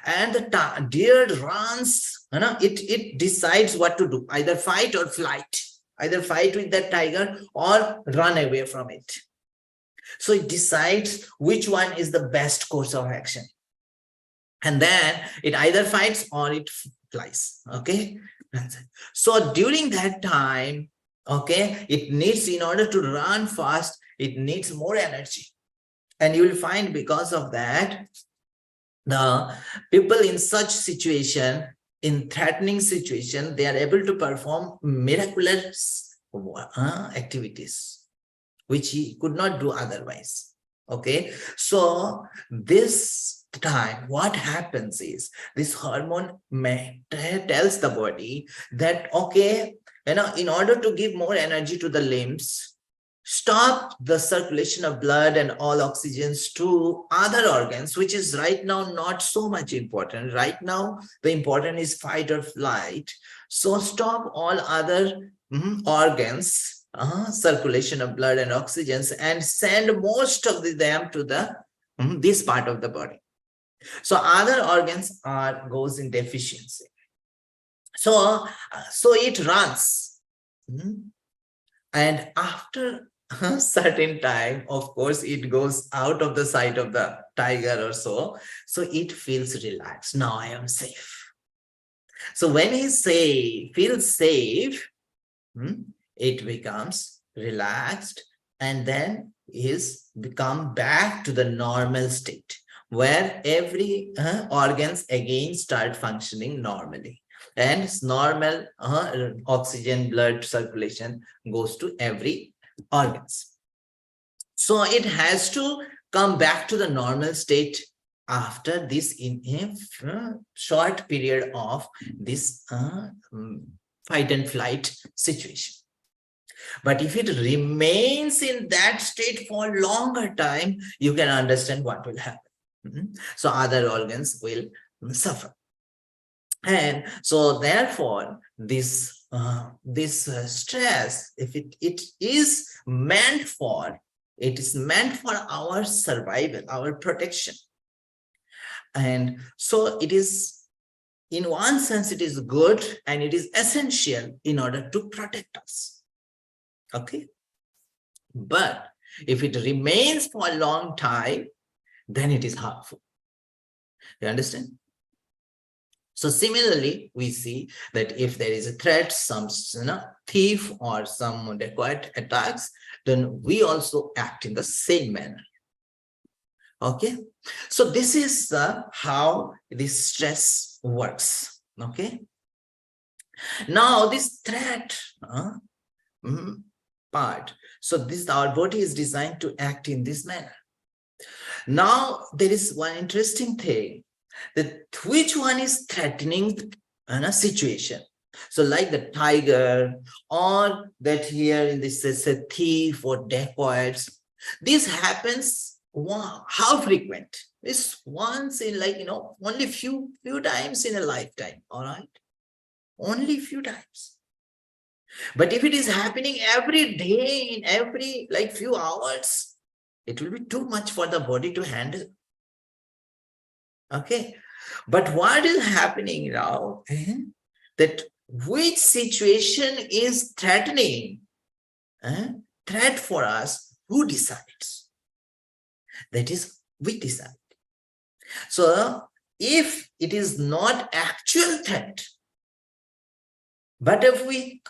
and the deer runs, it decides what to do, either fight or flight. Either fight with that tiger or run away from it. So it decides which one is the best course of action. And then it either fights or it flies. Okay. So during that time, okay, it needs, in order to run fast, it needs more energy. And you will find because of that, the people in such situation, in threatening situation, they are able to perform miraculous activities, which he could not do otherwise. Okay, so this time what happens is this hormone tells the body that, okay, in order to give more energy to the limbs, stop the circulation of blood and all oxygens to other organs, which is right now not so much important. Right now, the important is fight or flight. So stop all other organs, circulation of blood and oxygens, and send most of them to the this part of the body. So other organs goes in deficiency. So it runs. And after a certain time, of course, it goes out of the sight of the tiger or so. So it feels relaxed. Now I am safe. So when he feels safe, it becomes relaxed, and then is become back to the normal state where every organs again start functioning normally, and normal oxygen blood circulation goes to every organs. So it has to come back to the normal state after this in a short period of this fight and flight situation. But if it remains in that state for longer time, you can understand what will happen. So other organs will suffer. And so therefore, this stress, if it is meant for, it is meant for our survival, our protection. And so it is, in one sense, it is good and it is essential in order to protect us. Okay. But if it remains for a long time, then it is harmful. You understand? So similarly, we see that if there is a threat, some thief or some dacoit attacks, then we also act in the same manner. Okay, so this is how this stress works. Okay, now this threat part. So this, our body is designed to act in this manner. Now there is one interesting thing, that which one is threatening a situation. So like the tiger, or that here in this is a thief or dacoits. This happens, how frequent? This once in, like, only few times in a lifetime. All right, only few times. But if it is happening every day, in every few hours, it will be too much for the body to handle. Okay, but what is happening now? That which situation is threatening? Threat for us, who decides? That is, we decide. So if it is not actual threat, but if we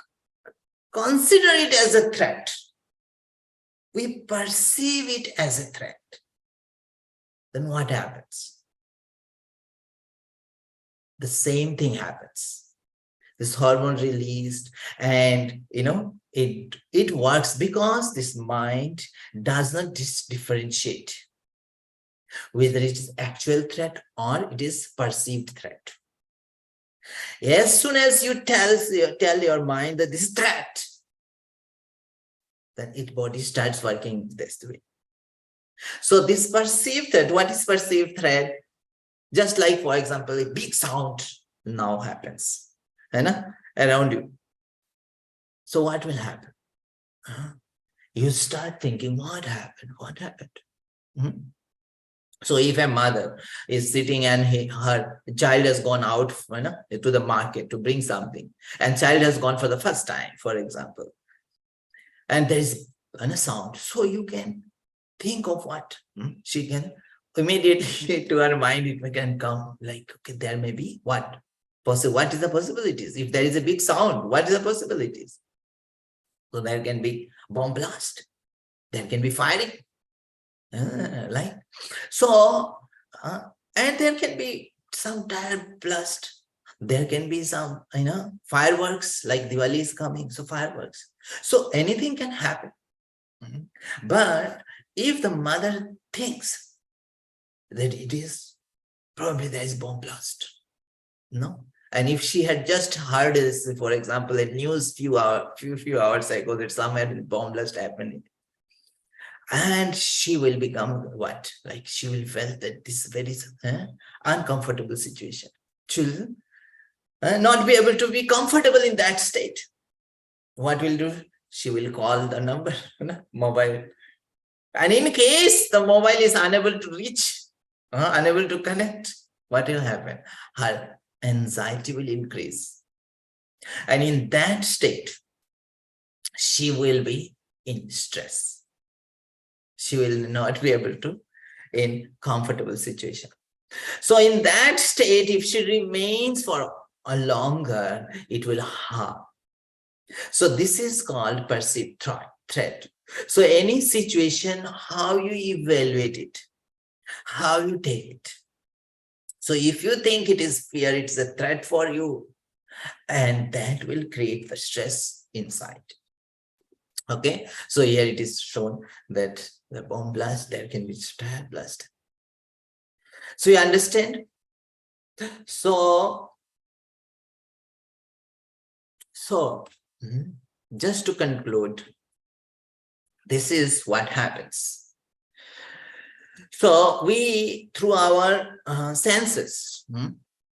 consider it as a threat, we perceive it as a threat, then what happens? The same thing happens. This hormone released, and it works because this mind does not differentiate whether it is actual threat or it is perceived threat. As soon as you tell your mind that this is threat, then its body starts working this way. So this perceived threat, what is perceived threat? Just like, for example, a big sound now happens around you. So what will happen? You start thinking, what happened? What happened? So if a mother is sitting and her child has gone out to the market to bring something, and child has gone for the first time, for example, and there is a sound, so you can think of what she can immediately to her mind, it can come like, okay, there may be what is the possibilities? If there is a big sound, what is the possibilities? So there can be bomb blast, there can be firing, Like so, and there can be some tire blast. There can be some, fireworks, like Diwali is coming, so fireworks. So anything can happen. But if the mother thinks that it is probably there is bomb blast, no. And if she had just heard this, for example, a news few hours ago that somewhere bomb blast happened, and she will become what? Like she will feel that this is very uncomfortable situation. She'll not be able to be comfortable in that state. What will do? She will call the number, mobile. And in case the mobile is unable to reach, unable to connect, what will happen? Her anxiety will increase. And in that state, she will be in stress. She will not be able to in comfortable situation. So in that state, if she remains for a longer, it will harm. So this is called perceived threat. So any situation, how you evaluate it, how you take it. So if you think it is fear, it's a threat for you, and that will create the stress inside. Okay, so here it is shown that the bomb blast, there can be tire blast. So you understand? So just to conclude, this is what happens. So we, through our senses,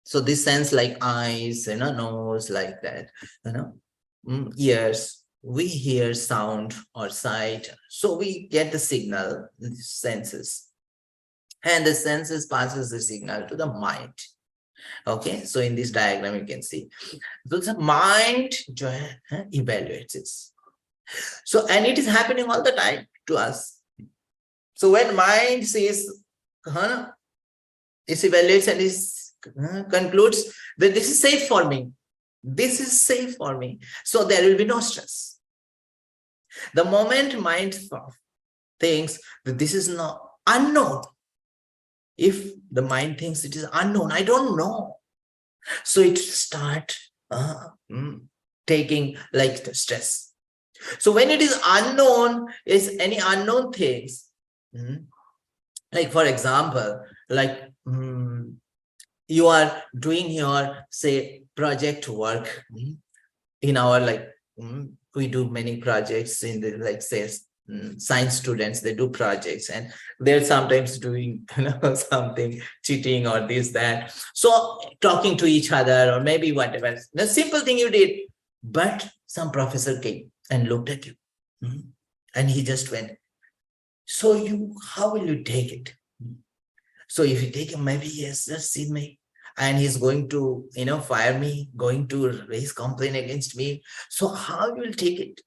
so this sense like eyes, nose, like that, ears, we hear sound or sight. So we get the signal, senses, and the senses passes the signal to the mind. Okay, so in this diagram you can see, so the mind evaluates it. So, and it is happening all the time to us. So when mind says, it evaluates and is concludes that this is safe for me, this is safe for me, so there will be no stress. The moment mind thinks that this is not unknown, if the mind thinks it is unknown, I don't know, so it start taking like the stress. So when it is unknown, is any unknown things, like for example, like you are doing your, say, project work in our, like we do many projects in the, like, say, science students, they do projects and they're sometimes doing something cheating or this, that, so talking to each other or maybe whatever, the simple thing you did, but some professor came and looked at you and he just went, so you, how will you take it? So if you take him, maybe he has just seen me and he's going to, fire me, going to raise complaint against me. So how you will take it?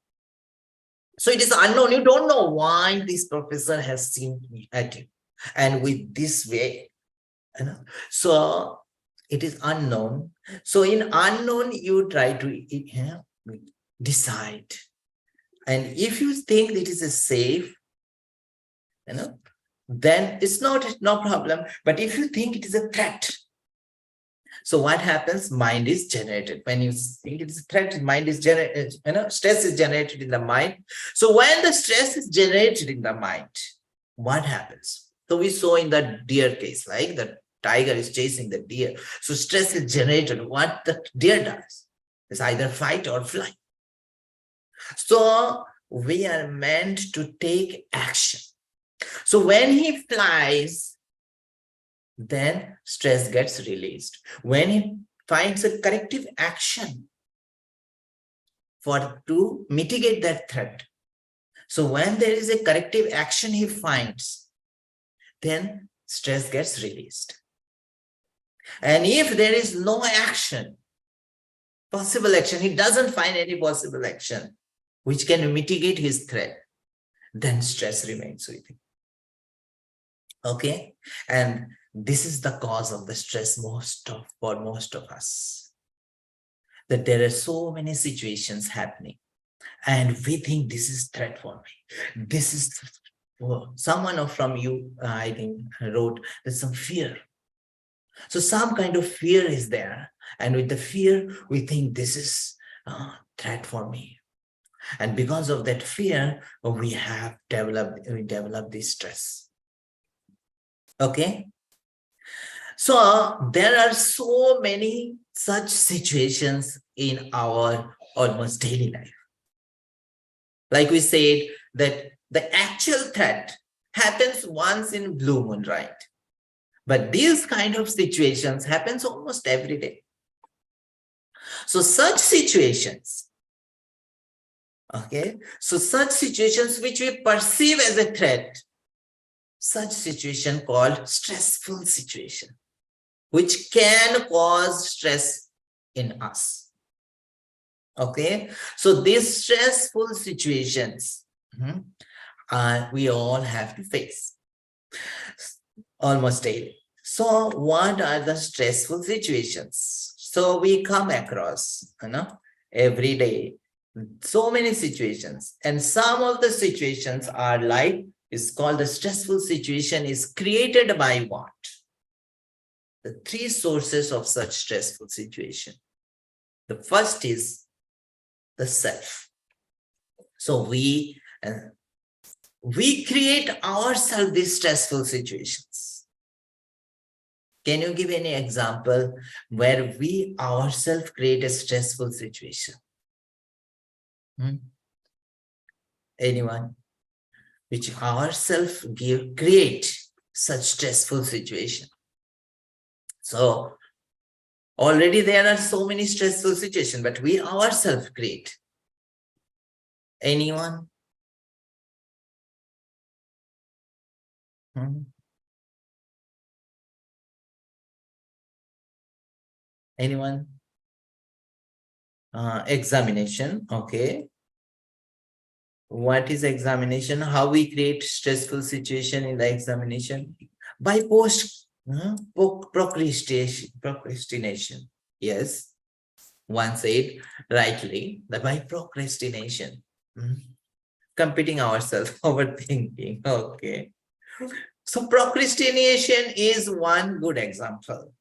So it is unknown. You don't know why this professor has seen at you and with this way, so it is unknown. So in unknown, you try to decide. And if you think it is a safe, then it's no problem. But if you think it is a threat, so what happens? Mind is generated. When you think it is a threat, mind is generated, stress is generated in the mind. So when the stress is generated in the mind, what happens? So we saw in the deer case, like the tiger is chasing the deer. So stress is generated. What the deer does is either fight or fly. So we are meant to take action. So when he flies, then stress gets released. When he finds a corrective action to mitigate that threat. So when there is a corrective action he finds, then stress gets released. And if there is no action, possible action, he doesn't find any possible action which can mitigate his threat, then stress remains with him. Okay, and this is the cause of the stress for most of us. That there are so many situations happening and we think this is threat for me. This is someone from you, I think, wrote, there's some fear. So some kind of fear is there. And with the fear, we think this is a threat for me. And because of that fear, we develop this stress. Okay. So there are so many such situations in our almost daily life. Like we said, that the actual threat happens once in blue moon, right? But these kind of situations happens almost every day. So such situations, okay, so such situations which we perceive as a threat, such situation called stressful situation, which can cause stress in us. Okay, so these stressful situations we all have to face almost daily. So what are the stressful situations? So we come across, every day, so many situations, and some of the situations are like, is called the stressful situation is created by what? The three sources of such stressful situation. The first is the self. So we create ourselves these stressful situations. Can you give any example where we ourselves create a stressful situation? Anyone? Which ourselves create such stressful situation. So already there are so many stressful situations, but we ourselves create. Anyone? Anyone? Examination. Okay. What is examination? How we create stressful situation in the examination? By procrastination. Yes. One said rightly that by procrastination. Competing ourselves, overthinking. Okay. So procrastination is one good example.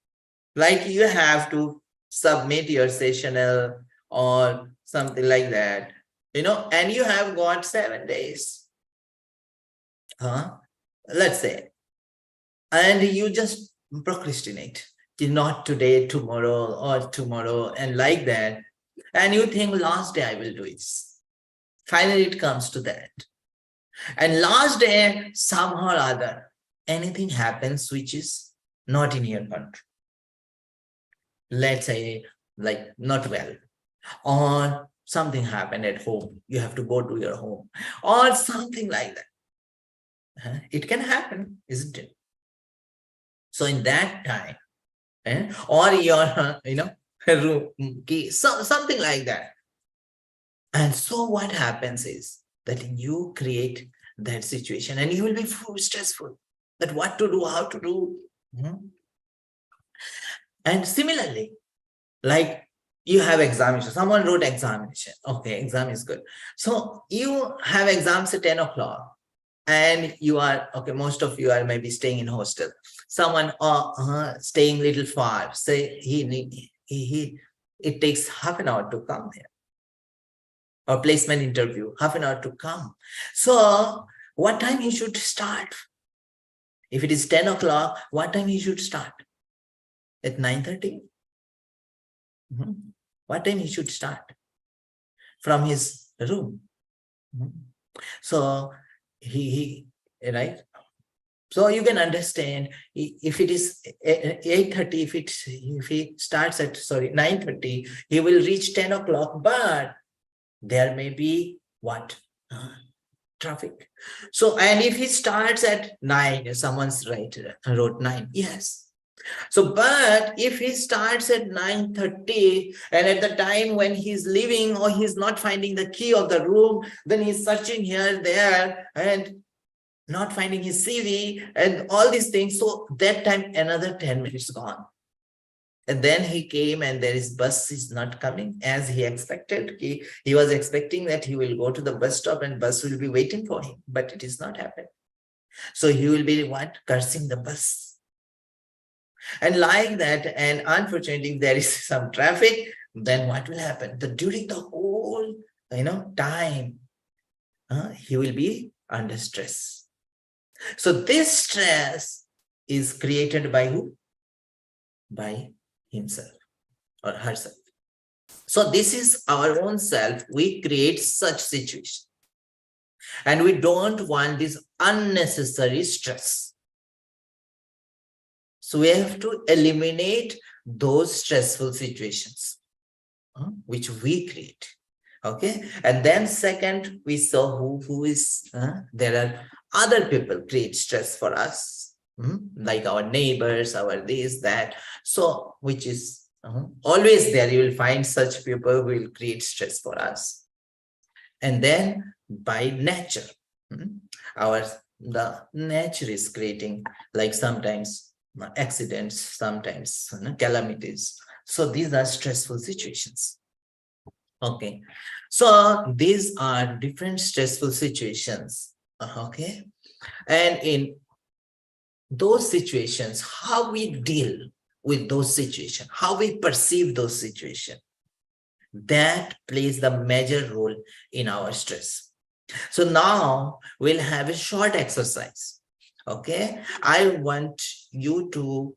Like you have to submit your sessional or something like that, and you have got 7 days. Let's say, and you just procrastinate. Not today, tomorrow, and like that. And you think last day I will do it. Finally, it comes to that. And last day, somehow or other, anything happens which is not in your control. Let's say, like, not well, or something happened at home. You have to go to your home, or something like that. It can happen, isn't it? So in that time, or your, room key, something like that. And so what happens is that you create that situation and you will be stressful that what to do, how to do. And similarly, like you have examination, someone wrote examination. Okay, exam is good. So you have exams at 10 o'clock and you are, okay, most of you are maybe staying in hostel. Someone staying a little far, say it takes half an hour to come here. Or placement interview, half an hour to come. So what time he should start? If it is 10 o'clock, what time he should start? At 9:30? What time he should start? From his room. So he right? So you can understand if it is 8:30, if he starts at 9:30, he will reach 10 o'clock, but there may be what? Traffic. So, and if he starts at 9, someone's wrote 9, yes. So, but if he starts at 9:30 and at the time when he's leaving or he's not finding the key of the room, then he's searching here, there, and not finding his CV and all these things. So that time, another 10 minutes gone. And then he came and there is bus is not coming as he expected. He was expecting that he will go to the bus stop and bus will be waiting for him, but it is not happening. So he will be what? Cursing the bus. And like that, and unfortunately, if there is some traffic, then what will happen? During the whole, time, he will be under stress. So this stress is created by who? By himself or herself. So this is our own self. We create such situation. And we don't want this unnecessary stress. So we have to eliminate those stressful situations, which we create. Okay. And then second, we saw who is, there are other people create stress for us, like our neighbors, our this, that. So which is always there. You will find such people who will create stress for us. And then by nature, the nature is creating, like sometimes accidents, sometimes calamities. So these are stressful situations. Okay, so these are different stressful situations. Okay, and in those situations, how we deal with those situations, how we perceive those situations, that plays the major role in our stress. So now we'll have a short exercise. Okay, I want you to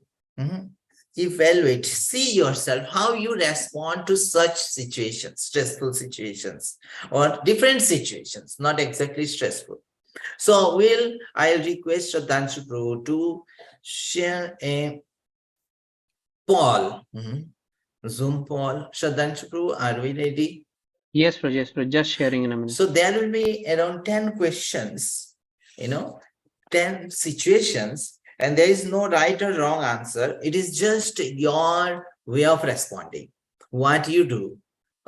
evaluate, see yourself, how you respond to such situations, stressful situations or different situations, not exactly stressful. So I'll request Shraddhanshu Prabhu to share a poll, Zoom poll. Shraddhanshu Prabhu, are we ready? Yes, Prabhuji, just sharing in a minute. So there will be around 10 questions, 10 situations, and there is no right or wrong answer. It is just your way of responding, what you do.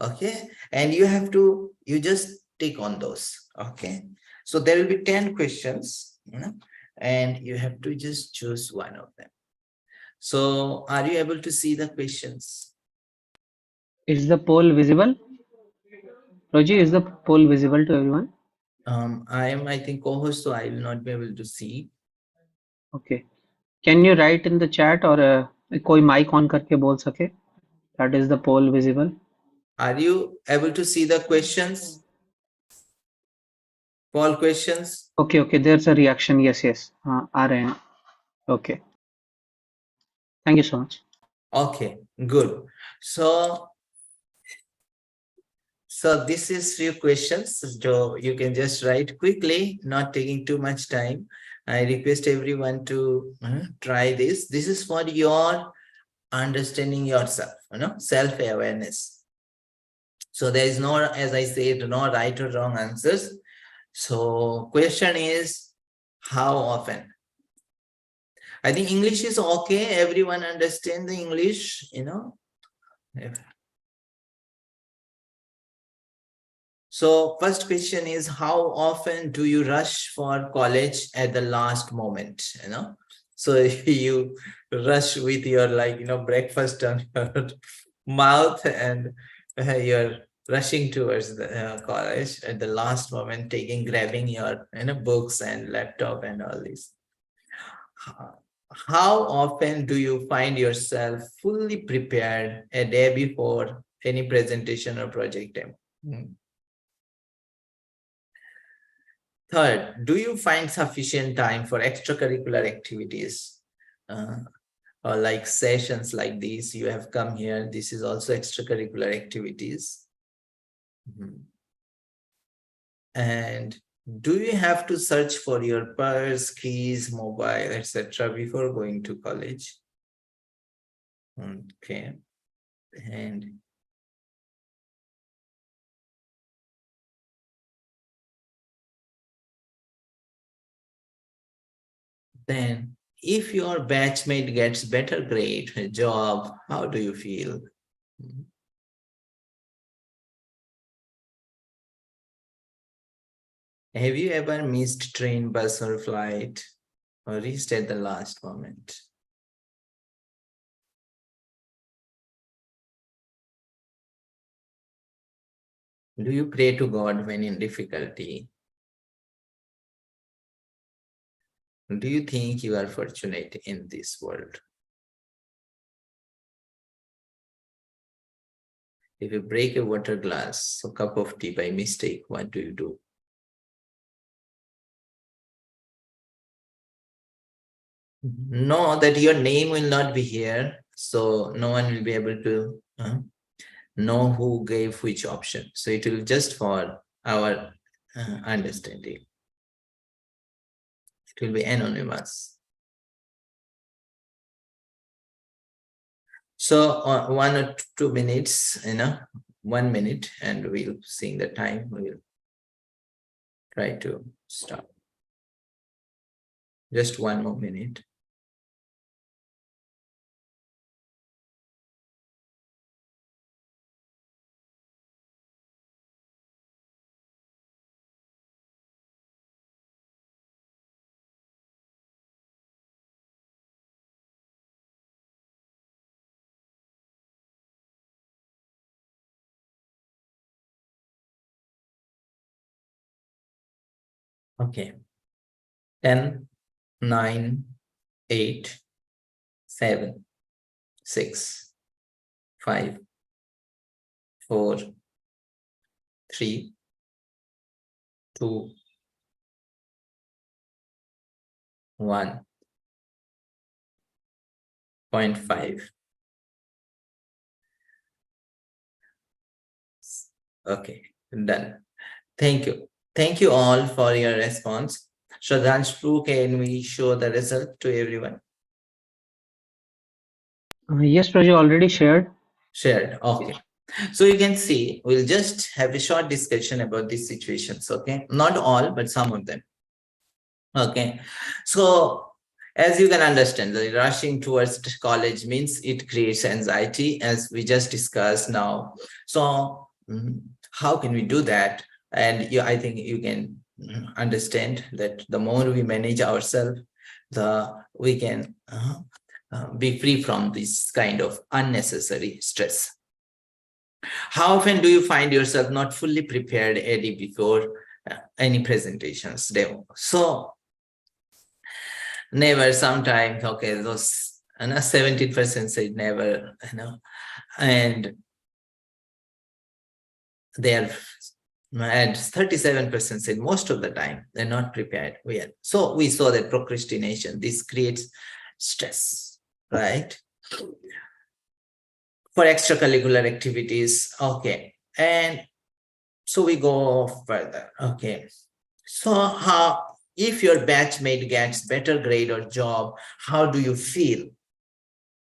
Okay. And you just take on those. Okay. So there will be 10 questions, and you have to just choose one of them. So are you able to see the questions? Is the poll visible? Roji, is the poll visible to everyone? I think, co-host, so I will not be able to see. Okay. Can you write in the chat or कोई mic on करके बोल सके? That is the poll visible. Are you able to see the questions? Poll questions? Okay, there's a reaction. Yes, आ रहे हैं. Okay. Thank you so much. Okay, good. So this is few questions. So you can just write quickly, not taking too much time. I request everyone to try this. This is for your understanding yourself, self-awareness. So there is no, as I said, no right or wrong answers. So question is, how often? I think English is okay. Everyone understand the English, So first question is, how often do you rush for college at the last moment? So you rush with your breakfast on your mouth, and you're rushing towards the college at the last moment, grabbing your books and laptop and all this. How often do you find yourself fully prepared a day before any presentation or project demo? Third, do you find sufficient time for extracurricular activities? Or like sessions like these, you have come here, this is also extracurricular activities. And do you have to search for your purse, keys, mobile, etc. before going to college? Okay. And then if your batchmate gets better grade, job, how do you feel? Have you ever missed train, bus, or flight, or reached at the last moment? Do you pray to God when in difficulty? do you think you are fortunate in this world? If you break a water glass or cup of tea by mistake, what do you do? Know that your name will not be here, so no one will be able to know who gave which option. So it will just for our understanding. It will be anonymous. So 1 or 2 minutes, 1 minute, and we'll see the time. We will try to stop. Just 1 more minute. Okay. 10, 9, 8, 7, 6, 5, 4, 3, 2, 1.5. Okay, done. Thank you. Thank you all for your response. Shraddhansh, can we show the result to everyone? Yes, Prabhuji, already shared. Shared. Okay. So you can see, we'll just have a short discussion about these situations. Okay. Not all, but some of them. Okay. So as you can understand, the rushing towards college means it creates anxiety, as we just discussed now. So how can we do that? And I think you can understand that the more we manage ourselves, we can be free from this kind of unnecessary stress. How often do you find yourself not fully prepared, Eddie, before any presentations, demo? So never, sometimes, okay, those 17% said never, and they're, and 37% said most of the time they're not prepared. So we saw that procrastination, this creates stress, right? For extracurricular activities, okay. And so we go further, okay. So how, if your batchmate gets better grade or job, how do you feel?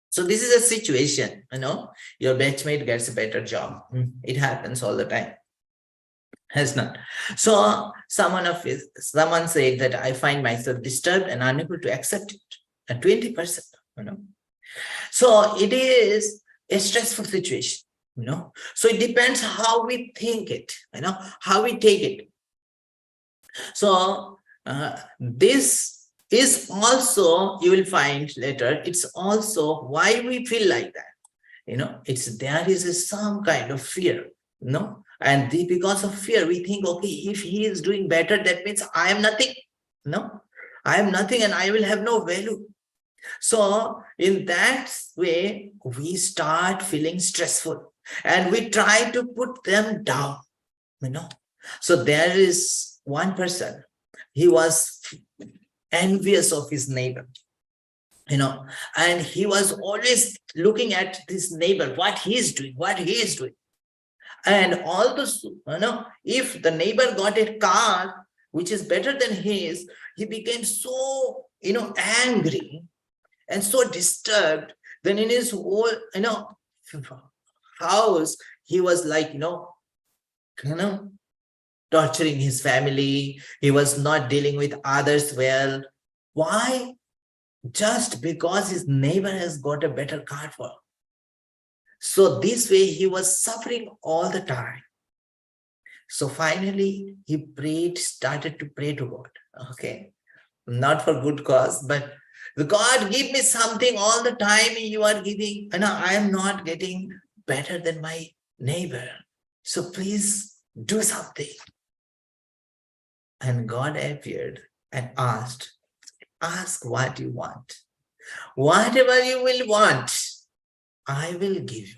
So this is a situation, your batchmate gets a better job. It happens all the time. Has not. So someone said that I find myself disturbed and unable to accept it at 20%, So it is a stressful situation, So it depends how we think it, how we take it. So this is also, you will find later, it's also why we feel like that. There is some kind of fear, and because of fear, we think, okay, if he is doing better, that means I am nothing. I am nothing and I will have no value. So in that way, we start feeling stressful and we try to put them down, So there is one person, he was envious of his neighbor, and he was always looking at this neighbor, what he is doing. And all this, if the neighbor got a car which is better than his, he became so, angry and so disturbed. Then in his whole, house, he was like, torturing his family. He was not dealing with others well. Why? Just because his neighbor has got a better car for him. So this way he was suffering all the time. So finally he started to pray to God. Okay. Not for good cause, but God, give me something all the time you are giving. I am not getting better than my neighbor. So please do something. And God appeared and asked, ask what you want. Whatever you will want, I will give you.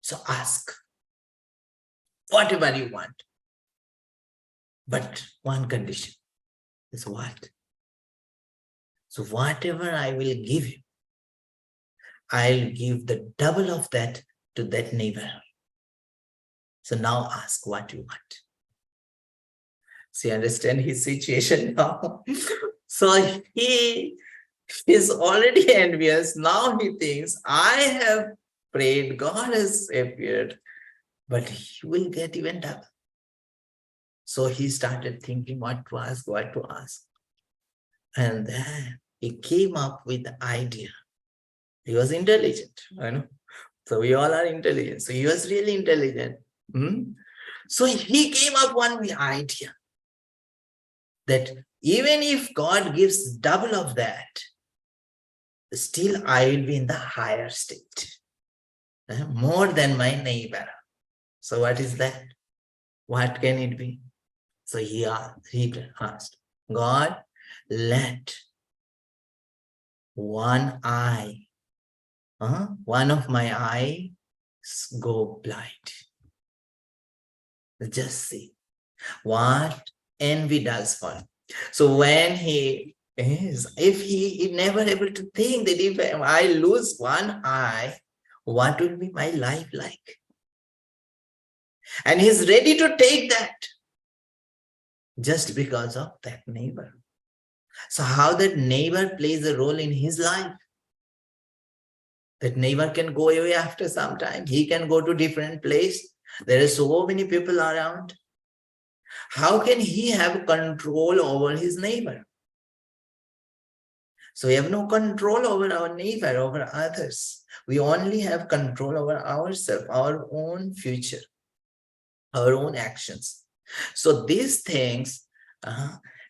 So ask whatever you want. But one condition is what? So whatever I will give you, I'll give the double of that to that neighbor. So now ask what you want. See, understand his situation now. So he is already envious. Now he thinks, I have prayed, God has appeared, but he will get even double. So he started thinking what to ask, what to ask. And then he came up with the idea. He was intelligent, you know. So we all are intelligent. So he was really intelligent. So he came up with the idea that even if God gives double of that, still I will be in the higher state, more than my neighbor. So what is that? What can it be? So he asked, God, let one of my eyes go blind. Just see what envy does for him. So when he is, if he never able to think that if I lose one eye, what will be my life like? And he's ready to take that just because of that neighbor. So how that neighbor plays a role in his life? That neighbor can go away after some time. He can go to different place. There are so many people around. How can he have control over his neighbor? So we have no control over our neighbor, over others. We only have control over ourselves, our own future, our own actions. So these things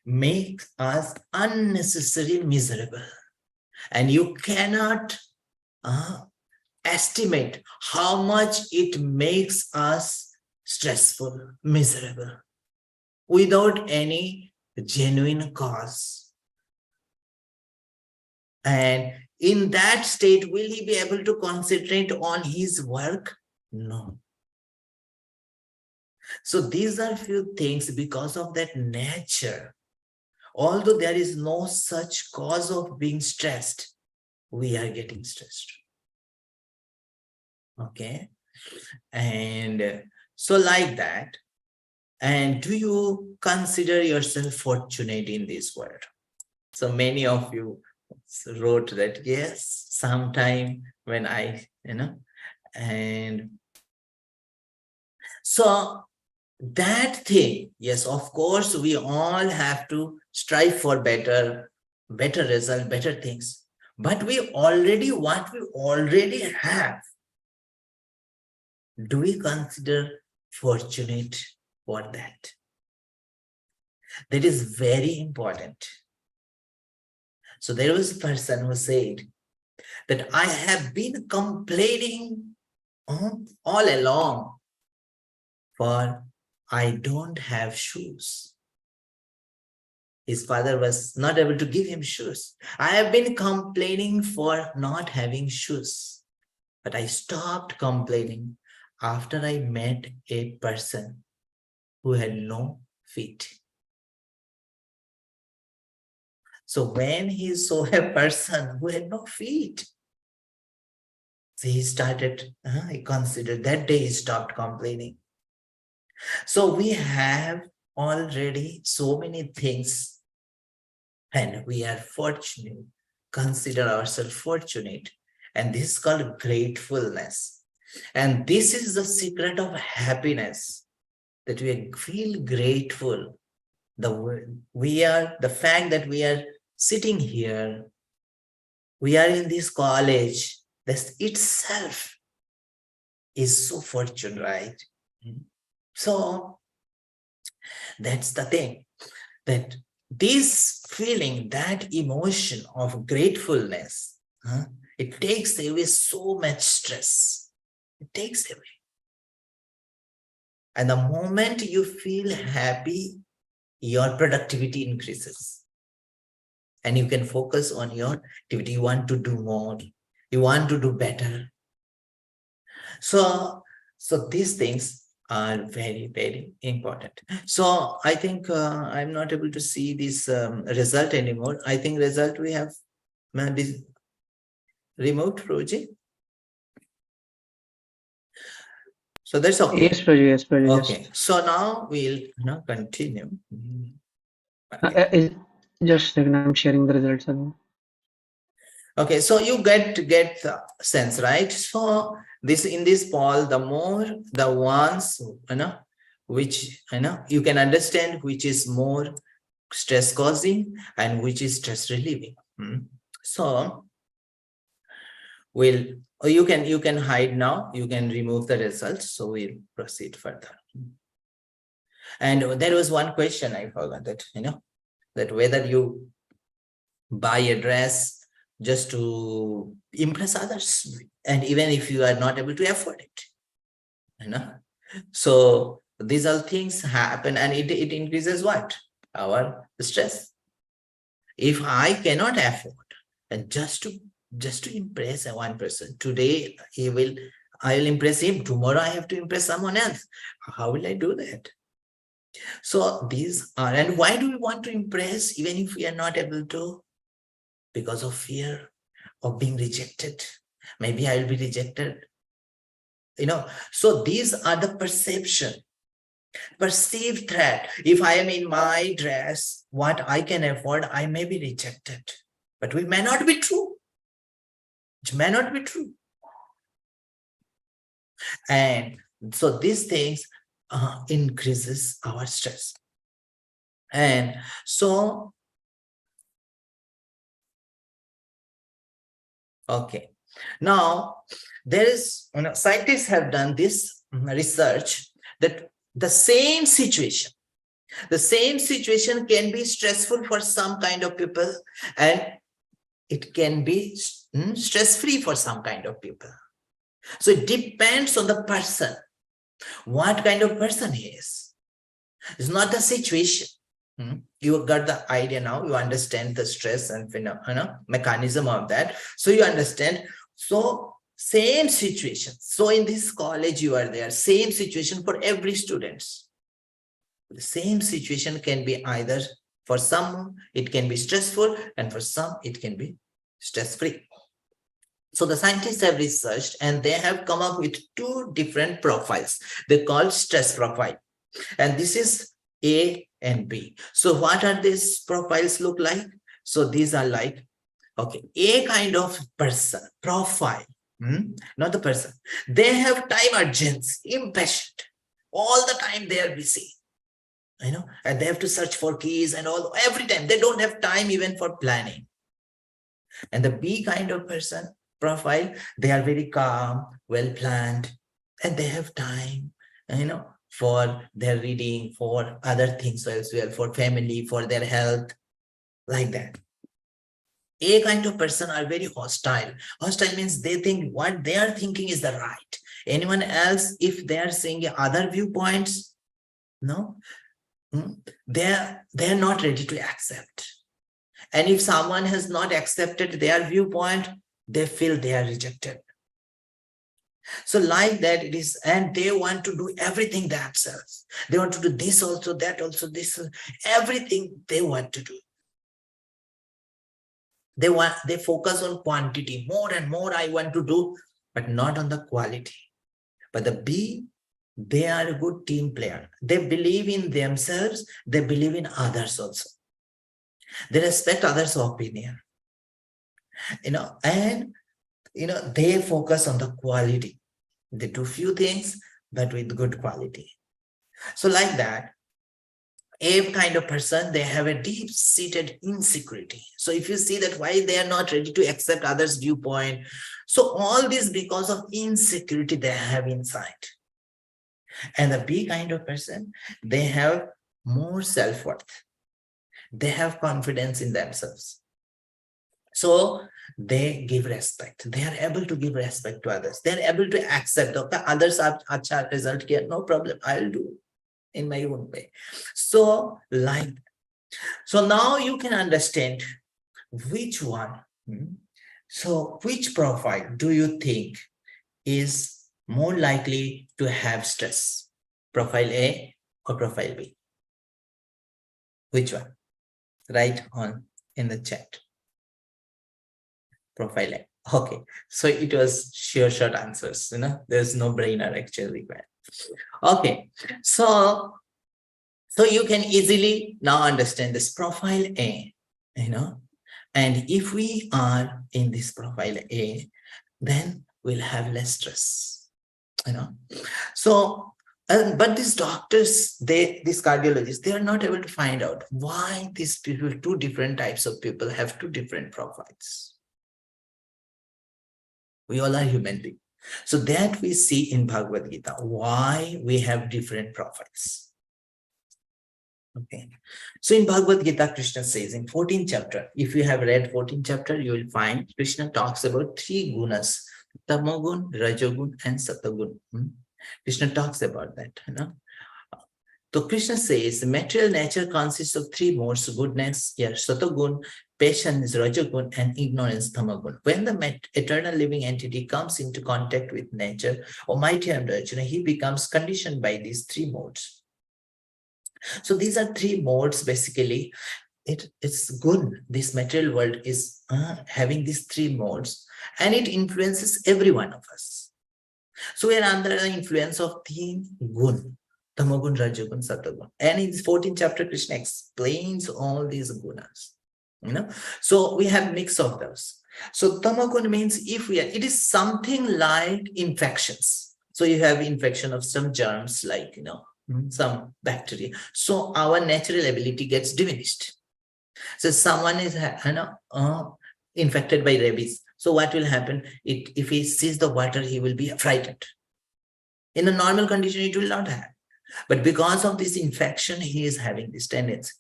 make us unnecessarily miserable. And you cannot estimate how much it makes us stressful, miserable, without any genuine cause. And in that state, will he be able to concentrate on his work? No. So these are few things because of that nature. Although there is no such cause of being stressed, we are getting stressed. Okay. And so like that. And do you consider yourself fortunate in this world? So many of you wrote that, yes, sometime when and so that thing, yes, of course, we all have to strive for better result, better things. But what we already have, do we consider fortunate for that? That is very important. So there was a person who said that I have been complaining all along for I don't have shoes. His father was not able to give him shoes. I have been complaining for not having shoes, but I stopped complaining after I met a person who had no feet. So when he saw a person who had no feet, so he started, he considered that day he stopped complaining. So we have already so many things and we are fortunate, consider ourselves fortunate. And this is called gratefulness. And this is the secret of happiness, that we feel grateful. The fact that we are sitting here, we are in this college, this itself is so fortunate, right? So that's the thing, that this feeling, that emotion of gratefulness, it takes away so much stress. It takes away. And the moment you feel happy, your productivity increases. and you can focus on your activity. You want to do more, you want to do better. So these things are very, very important. So I think I'm not able to see this result anymore. I think result we have maybe remote, Prabhuji. So that's okay. Yes, Prabhuji, yes, Prabhuji. Okay, so now we'll continue. Yes. Just a second, I'm sharing the results again. Okay, so you get the sense, right? So this in this poll, the more the ones which you can understand which is more stress causing and which is stress relieving. So you can hide now, you can remove the results. So we'll proceed further. And there was one question I forgot, that that whether you buy a dress just to impress others, and even if you are not able to afford it, so these all things happen, and it increases what? Our stress. If I cannot afford, and just to impress one person, today I will impress him, tomorrow I have to impress someone else, how will I do that? So these are, and why do we want to impress even if we are not able to? Because of fear of being rejected. Maybe I will be rejected. So these are the perceived threat. If I am in my dress, what I can afford, I may be rejected. But it may not be true. It may not be true. And so these things increases our stress. And so, okay. Now, there is, scientists have done this research that the same situation can be stressful for some kind of people, and it can be stress-free for some kind of people. So it depends on the person, what kind of person he is. It's not the situation. You got the idea now, you understand the stress and mechanism of that. So you understand. So same situation. So in this college you are there, same situation for every student. The same situation can be either, for some it can be stressful, and for some it can be stress-free. So the scientists have researched and they have come up with two different profiles. They call stress profile. And this is A and B. So what are these profiles look like? So these are like, okay, A kind of person, profile, not the person. They have time urgency, impatient. All the time they are busy, and they have to search for keys and all, every time. They don't have time even for planning. And the B kind of person, profile, they are very calm, well planned, and they have time, for their reading, for other things as well, for family, for their health, like that. A kind of person are very hostile. Hostile means they think what they are thinking is the right. Anyone else, if they are saying other viewpoints, they're not ready to accept. And if someone has not accepted their viewpoint, they feel they are rejected. So like that it is, and they want to do everything themselves. They want to do this also, that also, this, everything they want to do. They focus on quantity, more and more I want to do, but not on the quality. But the B, they are a good team player. They believe in themselves, they believe in others also. They respect others' opinion. And they focus on the quality. They do few things, but with good quality. So like that, A kind of person, they have a deep-seated insecurity. So if you see that why they are not ready to accept others' viewpoint, so all this because of insecurity they have inside. And the B kind of person, they have more self-worth. They have confidence in themselves. So they give respect. They are able to give respect to others. They are able to accept, okay, others are acha result here, no problem, I'll do in my own way. So like, so now you can understand which one? So which profile do you think is more likely to have stress? Profile A or profile B? Which one? Write on in the chat. Profile A. Okay, so it was sure short answers, there's no brainer actually required. Okay, so you can easily now understand this profile A, and if we are in this profile A, then we'll have less stress, So, but these doctors, these cardiologists, they are not able to find out why these people, two different types of people have two different profiles. We all are human beings. So that we see in Bhagavad Gita, why we have different profiles. Okay. So in Bhagavad Gita, Krishna says in 14th chapter, if you have read 14th chapter, you will find Krishna talks about three gunas, Tamogun, Rajogun, and Satagun. Krishna talks about that. So Krishna says material nature consists of three modes: goodness, Satagun, patience, Rajagun, and ignorance, Tamagun. When the eternal living entity comes into contact with nature, Almighty and Arjuna, he becomes conditioned by these three modes. So these are three modes basically. It's good. This material world is having these three modes, and it influences every one of us. So we are under the influence of the gun. Tamagun, Rajagun, Satagun. And in this 14th chapter, Krishna explains all these gunas. So we have mix of those. So Tamagun means it is something like infections. So you have infection of some germs, like some bacteria. So our natural ability gets diminished. So someone is infected by rabies. So what will happen? If he sees the water, he will be frightened. In a normal condition, it will not have. But because of this infection, he is having this tendency.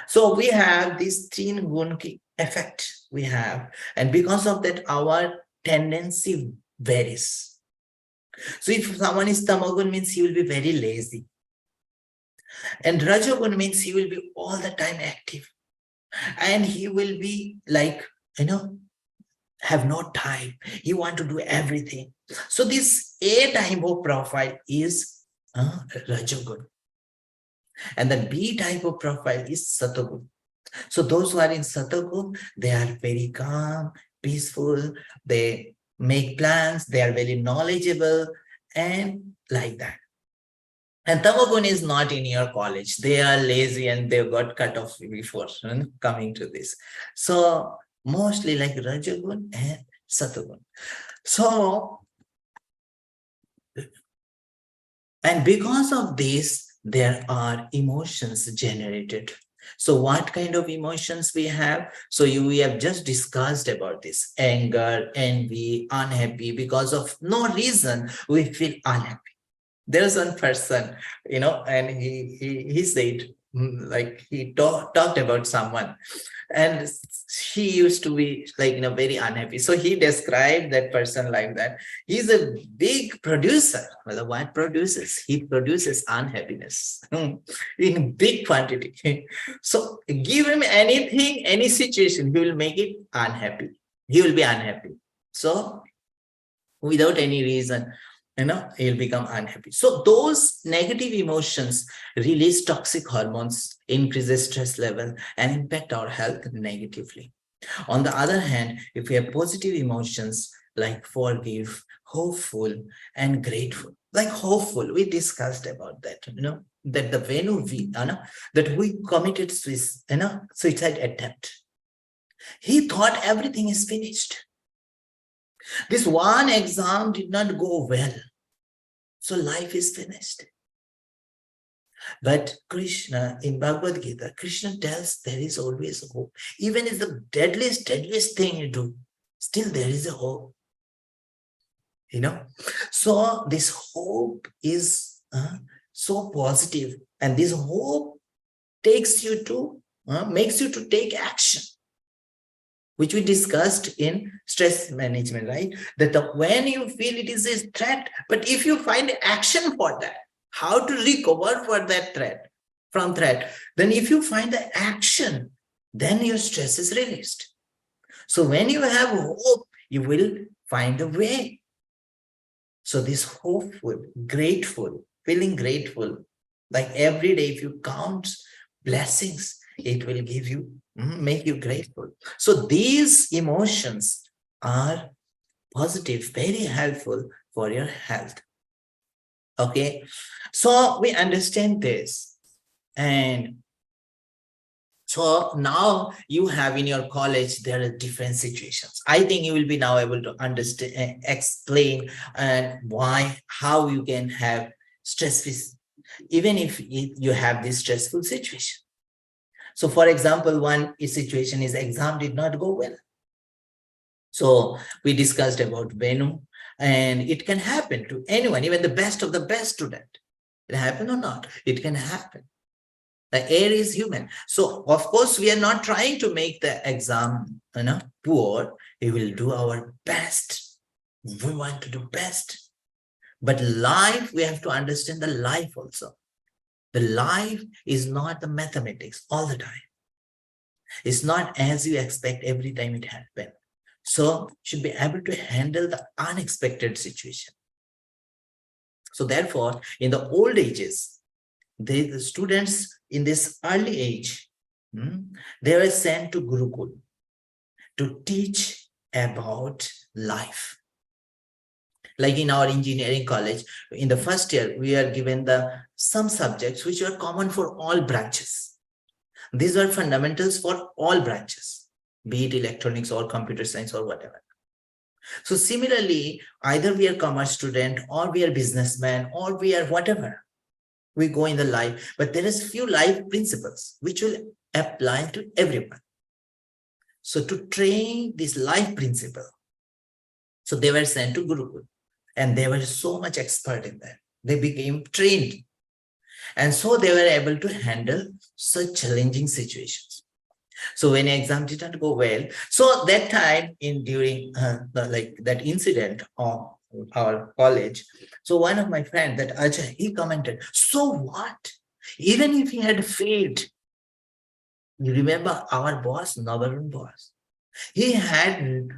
So we have this three gun effect we have. And because of that, our tendency varies. So if someone is Tamagun, means he will be very lazy. And Rajagun means he will be all the time active. And he will be like, have no time. He want to do everything. So this A type of profile is Rajagun. And the B type of profile is Satagun. So those who are in Satagun, they are very calm, peaceful, they make plans, they are very knowledgeable, and like that. And Tamagun is not in your college. They are lazy and they got cut off before coming to this. So mostly like Rajagun and Satagun. So, and because of this, there are emotions generated. So what kind of emotions we have? So we have just discussed about this: anger, envy, unhappy. Because of no reason, we feel unhappy. There's one person, and he said, like he talked about someone, and he used to be like, very unhappy. So he described that person like that. He's a big producer. Well, what produces? He produces unhappiness in big quantity. So give him anything, any situation, he will make it unhappy. He will be unhappy. So without any reason, he'll become unhappy. So those negative emotions release toxic hormones, increases stress level, and impact our health negatively. On the other hand, if we have positive emotions like forgive, hopeful, and grateful, like hopeful, we discussed about that, that the Venu that we committed suicide attempt. He thought everything is finished. This one exam did not go well. So life is finished. But Krishna, in Bhagavad Gita, Krishna tells there is always hope. Even if the deadliest thing you do, still there is a hope. So this hope is so positive, and this hope makes you to take action, which we discussed in stress management, right? That when you feel it is a threat, but if you find action for that, how to recover for that from threat, then if you find the action, then your stress is released. So when you have hope, you will find a way. So this hopeful, grateful, feeling grateful, like every day if you count blessings, it will give you, make you grateful. So these emotions are positive, very helpful for your health. Okay, so we understand this. And so now you have in your college, there are different situations. I think you will be now able to understand, explain and why, how you can have stress, even if you have this stressful situation. So for example, one situation is exam did not go well. So we discussed about Venu, and it can happen to anyone, even the best of the best student. It happen or not, it can happen. The air is human. So of course, we are not trying to make the exam, poor. We will do our best. We want to do best. But life, we have to understand the life also. The life is not the mathematics all the time. It's not as you expect every time it happens. So should be able to handle the unexpected situation. So therefore, in the old ages, the students in this early age, they were sent to Gurukul to teach about life. Like in our engineering college, in the first year, we are given some subjects which are common for all branches. These are fundamentals for all branches, be it electronics or computer science or whatever. So similarly, either we are commerce student or we are businessman or we are whatever. We go in the life, but there is few life principles which will apply to everyone. So to train this life principle, so they were sent to Gurukul, and they were so much expert in that. They became trained, and so they were able to handle such challenging situations. So when exam didn't go well, so that time during that incident of our college, so one of my friends, that Ajay, he commented, so what? Even if he had failed, you remember our boss, Navarun boss, he had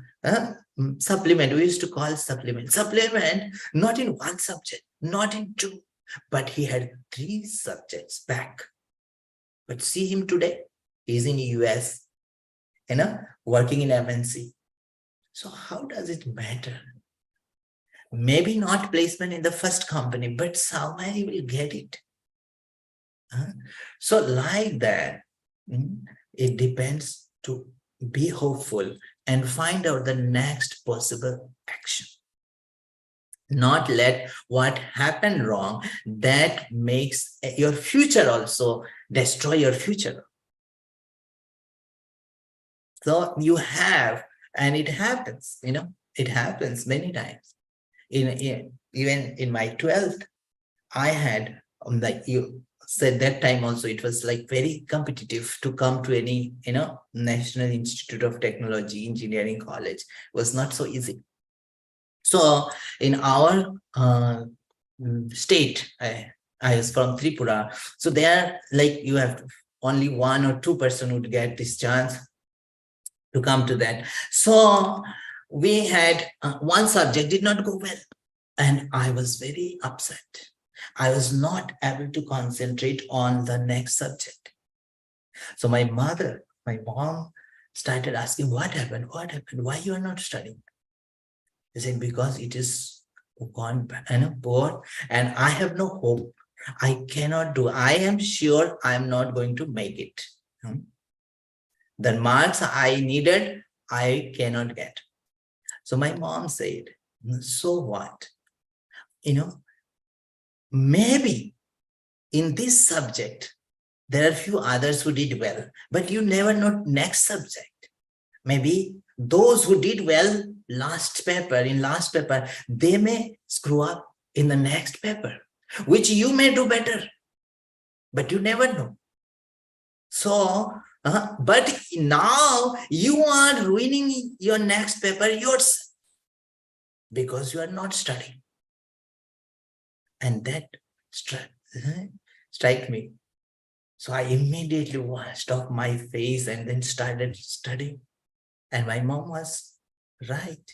supplement. We used to call supplement, not in one subject, not in two, but he had 3 subjects back. But see him today, he's in the US, working in MNC. So how does it matter? Maybe not placement in the first company, but somewhere he will get it. So like that, it depends to be hopeful and find out the next possible action. Not let what happened wrong that makes your future also destroy your future. So you have, and it happens, it happens many times. Even in my 12th, I had, like you said that time also, it was like very competitive to come to any, National Institute of Technology, Engineering College. It was not so easy. So in our state, I was from Tripura. So there, like you have to, only 1 or 2% would get this chance to come to that. So we had one subject did not go well, and I was very upset. I was not able to concentrate on the next subject. So my mom started asking, what happened? What happened? Why you are not studying? They said, because it is gone poor and I have no hope. I cannot do. I am sure I am not going to make it. The marks I needed, I cannot get. So my mom said, so what? Maybe in this subject, there are few others who did well, but you never know next subject. Maybe those who did well in last paper, they may screw up in the next paper, which you may do better, but you never know. So, but now you are ruining your next paper yourself because you are not studying. And that strike me. So I immediately washed off my face and then started studying. And my mom was right.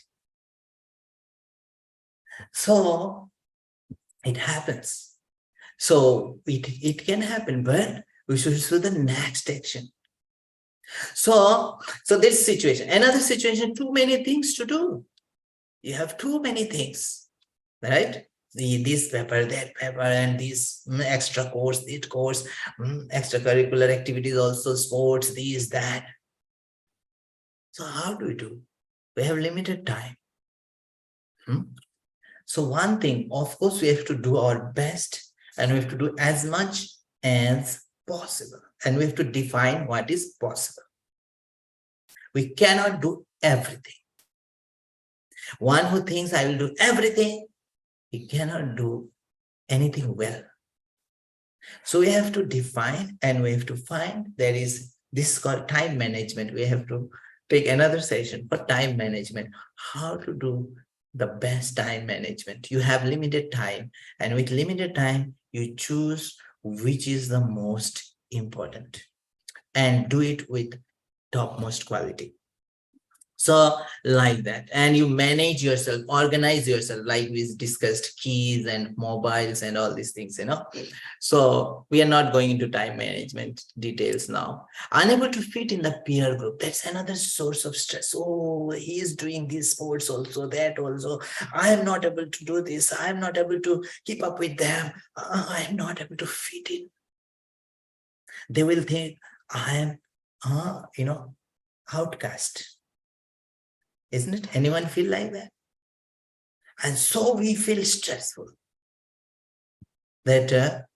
So it happens. So it can happen, but we should do the next action. So this situation, another situation, too many things to do. You have too many things, right? This paper, that paper, and this extra course, this course, extracurricular activities, also sports, this, that. So how do we do? We have limited time. So one thing, of course, we have to do our best, and we have to do as much as possible. And we have to define what is possible. We cannot do everything. One who thinks I will do everything, he cannot do anything well. So we have to define, and we have to find, there is this called time management. We have to take another session for time management, how to do the best time management. You have limited time, and with limited time, you choose which is the most important and do it with topmost quality. So like that, and you manage yourself, organize yourself, like we discussed, keys and mobiles and all these things, So we are not going into time management details now. Unable to fit in the peer group, that's another source of stress. Oh, he is doing these sports also, that also. I am not able to do this. I am not able to keep up with them. I am not able to fit in. They will think I am, outcast. Isn't it? Anyone feel like that? And so we feel stressful that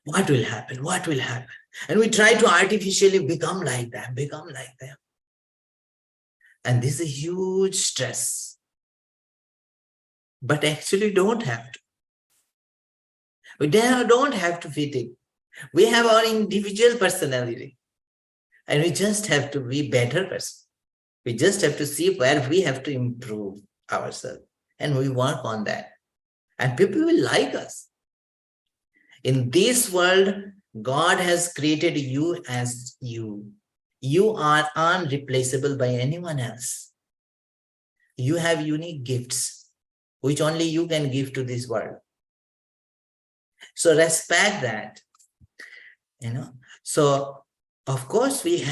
what will happen? What will happen? And we try to artificially become like them. And this is a huge stress. But actually don't have to. We don't have to fit in. We have our individual personality. And we just have to be better person. We just have to see where we have to improve ourselves, and we work on that. And people will like us. In this world, God has created you as you. You are unreplaceable by anyone else. You have unique gifts, which only you can give to this world. So respect that, So of course we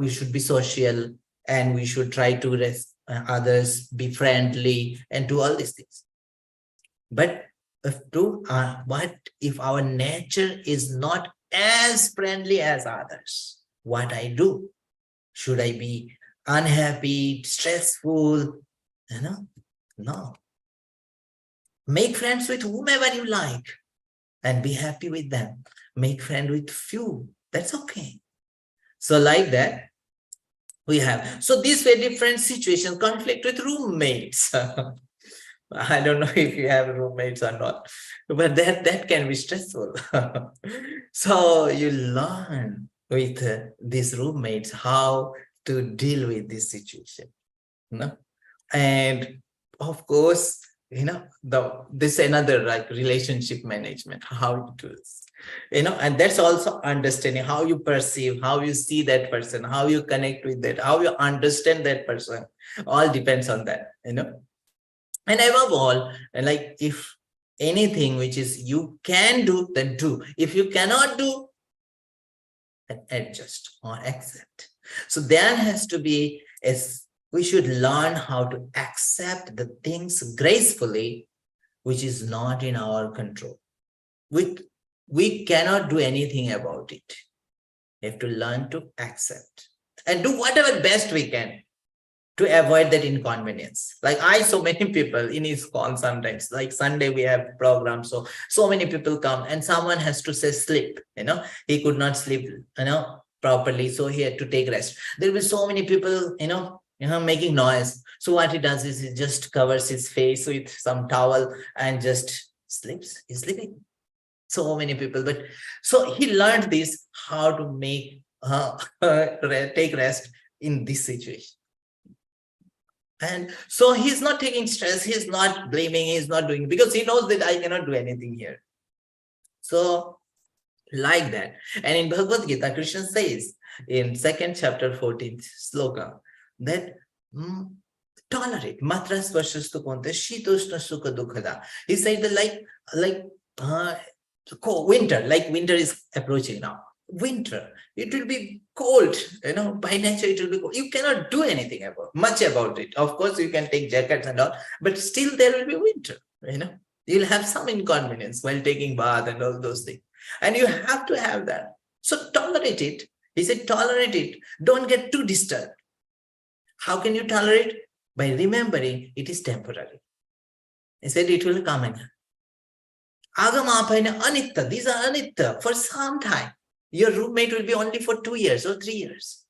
should be social, and we should try to others, be friendly, and do all these things. But what if our nature is not as friendly as others? What I do? Should I be unhappy, stressful? No. Make friends with whomever you like and be happy with them. Make friends with few. That's okay. So like that, we have. So these were different situations. Conflict with roommates. I don't know if you have roommates or not, but that can be stressful. So you learn with these roommates how to deal with this situation. And of course, this another like relationship management, how to do this. And that's also understanding how you perceive, how you see that person, how you connect with that, how you understand that person. All depends on that, And above all, like if anything which is you can do, then do. If you cannot do, then adjust or accept. So there has to be we should learn how to accept the things gracefully, which is not in our control. We cannot do anything about it. We have to learn to accept and do whatever best we can to avoid that inconvenience. Like I saw many people in ISKCON sometimes, like Sunday we have programs. So many people come and someone has to say sleep, he could not sleep, properly. So he had to take rest. There will be so many people, making noise. So what he does is he just covers his face with some towel and just sleeps. He's sleeping. So many people, but so he learned this, how to make take rest in this situation. And so he's not taking stress, he's not blaming, he's not doing, because he knows that I cannot do anything here. So like that. And in Bhagavad Gita, Krishna says in 2nd chapter 14th sloka that tolerate matra sparshasthu konte shitoshna sukha dukhada. He said that winter is approaching now. Winter, it will be cold, by nature it will be cold. You cannot do anything much about it. Of course, you can take jackets and all, but still there will be winter, You'll have some inconvenience while taking bath and all those things. And you have to have that. So tolerate it. He said, tolerate it. Don't get too disturbed. How can you tolerate? By remembering it is temporary. He said it will come again. Agama anitya. These are anitya for some time. Your roommate will be only for 2 years or 3 years.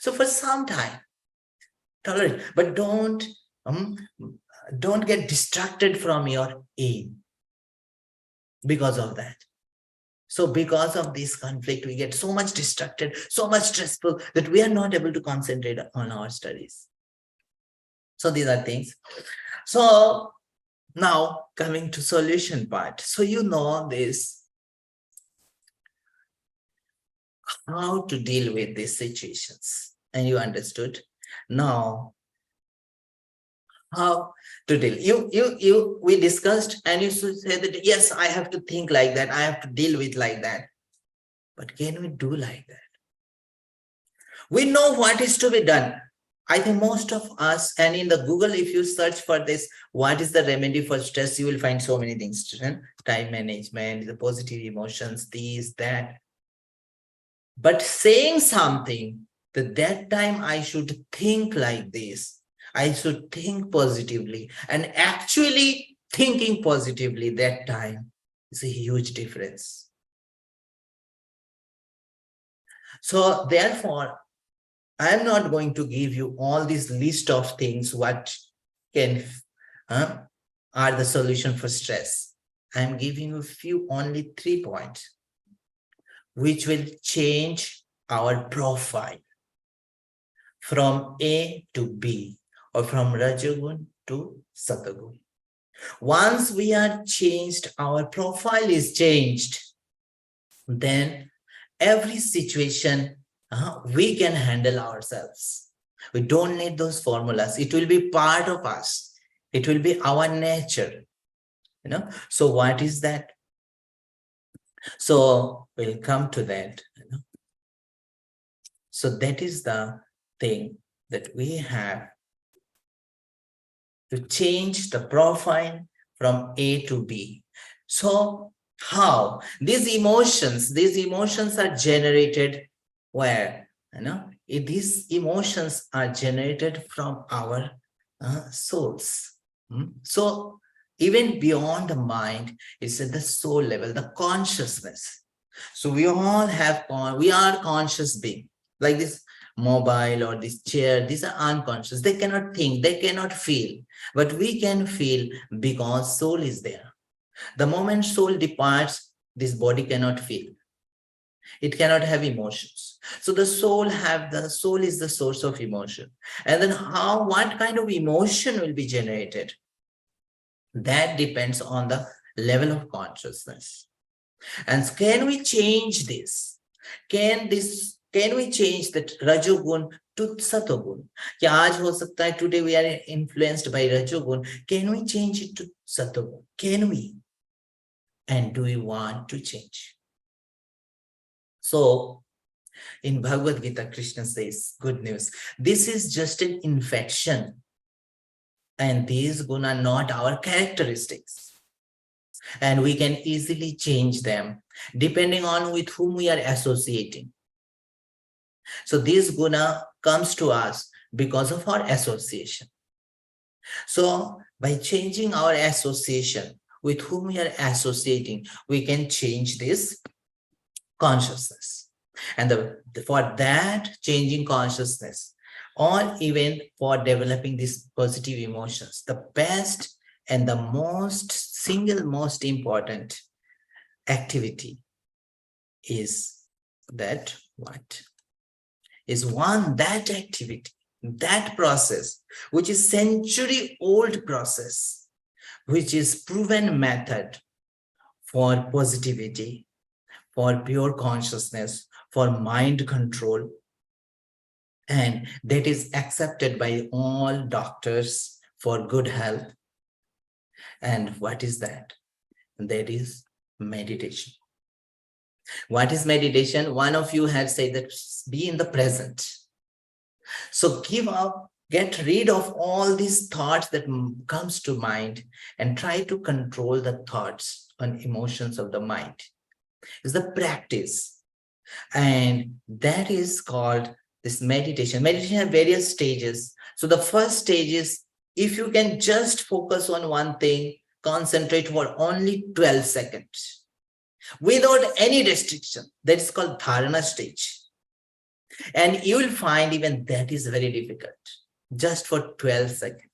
So for some time, tolerate. But don't get distracted from your aim because of that. So because of this conflict, we get so much distracted, so much stressful that we are not able to concentrate on our studies. So these are things. So now coming to solution part. So you know this, how to deal with these situations, and you understood. Now, how to deal? We discussed, and you said that yes, I have to think like that, I have to deal with like that. But can we do like that? We know what is to be done. I think most of us, and in the Google, if you search for this, what is the remedy for stress, you will find so many things. Time management, the positive emotions, these, that. But saying something that time I should think like this, I should think positively, and actually thinking positively that time is a huge difference. So therefore, I am not going to give you all this list of things what can are the solution for stress. I am giving you only 3 points which will change our profile from A to B, or from Rajagun to Satagun. Once we are changed, our profile is changed, then every situation we can handle ourselves. We don't need those formulas. It will be part of us. It will be our nature. So what is that? So we'll come to that. So that is the thing that we have to change the profile from A to B. So how? These emotions are generated where? These emotions are generated from our souls. So even beyond the mind, it's at the soul level, the consciousness. So we all have, we are conscious being. Like this mobile or this chair, these are unconscious. They cannot think, they cannot feel. But we can feel because soul is there. The moment soul departs, this body cannot feel. It cannot have emotions. So the soul is the source of emotion. And then what kind of emotion will be generated? That depends on the level of consciousness. And can we change this? Can we change that Rajogun to Satogun? Aaj ho sakta hai, today we are influenced by Rajogun. Can we change it to Satogun? Can we? And do we want to change? So in Bhagavad Gita, Krishna says, good news, this is just an infection. And these guna are not our characteristics. And we can easily change them depending on with whom we are associating. So this guna comes to us because of our association. So by changing our association with whom we are associating, we can change this consciousness. And for that changing consciousness, or even for developing these positive emotions, the best and the single most important activity is that that activity, that process, which is century-old process, which is proven method for positivity, for pure consciousness, for mind control. And that is accepted by all doctors for good health. And what is that? That is meditation. What is meditation? One of you had said that be in the present. So give up, get rid of all these thoughts that comes to mind and try to control the thoughts and emotions of the mind. It's the practice. And that is called this meditation. Meditation has various stages. So the first stage is, if you can just focus on one thing, concentrate for only 12 seconds without any restriction. That is called dharana stage. And you will find even that is very difficult, just for 12 seconds.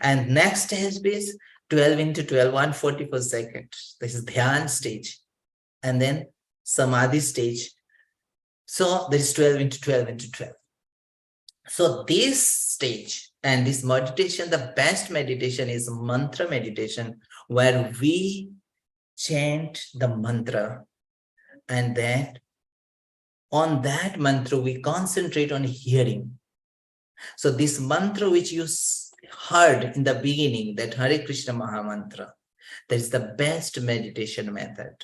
And next stage is 12 into 12, 144 seconds. This is dhyan stage. And then samadhi stage. So there is 12 into 12 into 12. So this stage and this meditation, the best meditation is mantra meditation, where we chant the mantra, and then on that mantra we concentrate on hearing. So this mantra which you heard in the beginning, that Hare Krishna Maha Mantra, that is the best meditation method.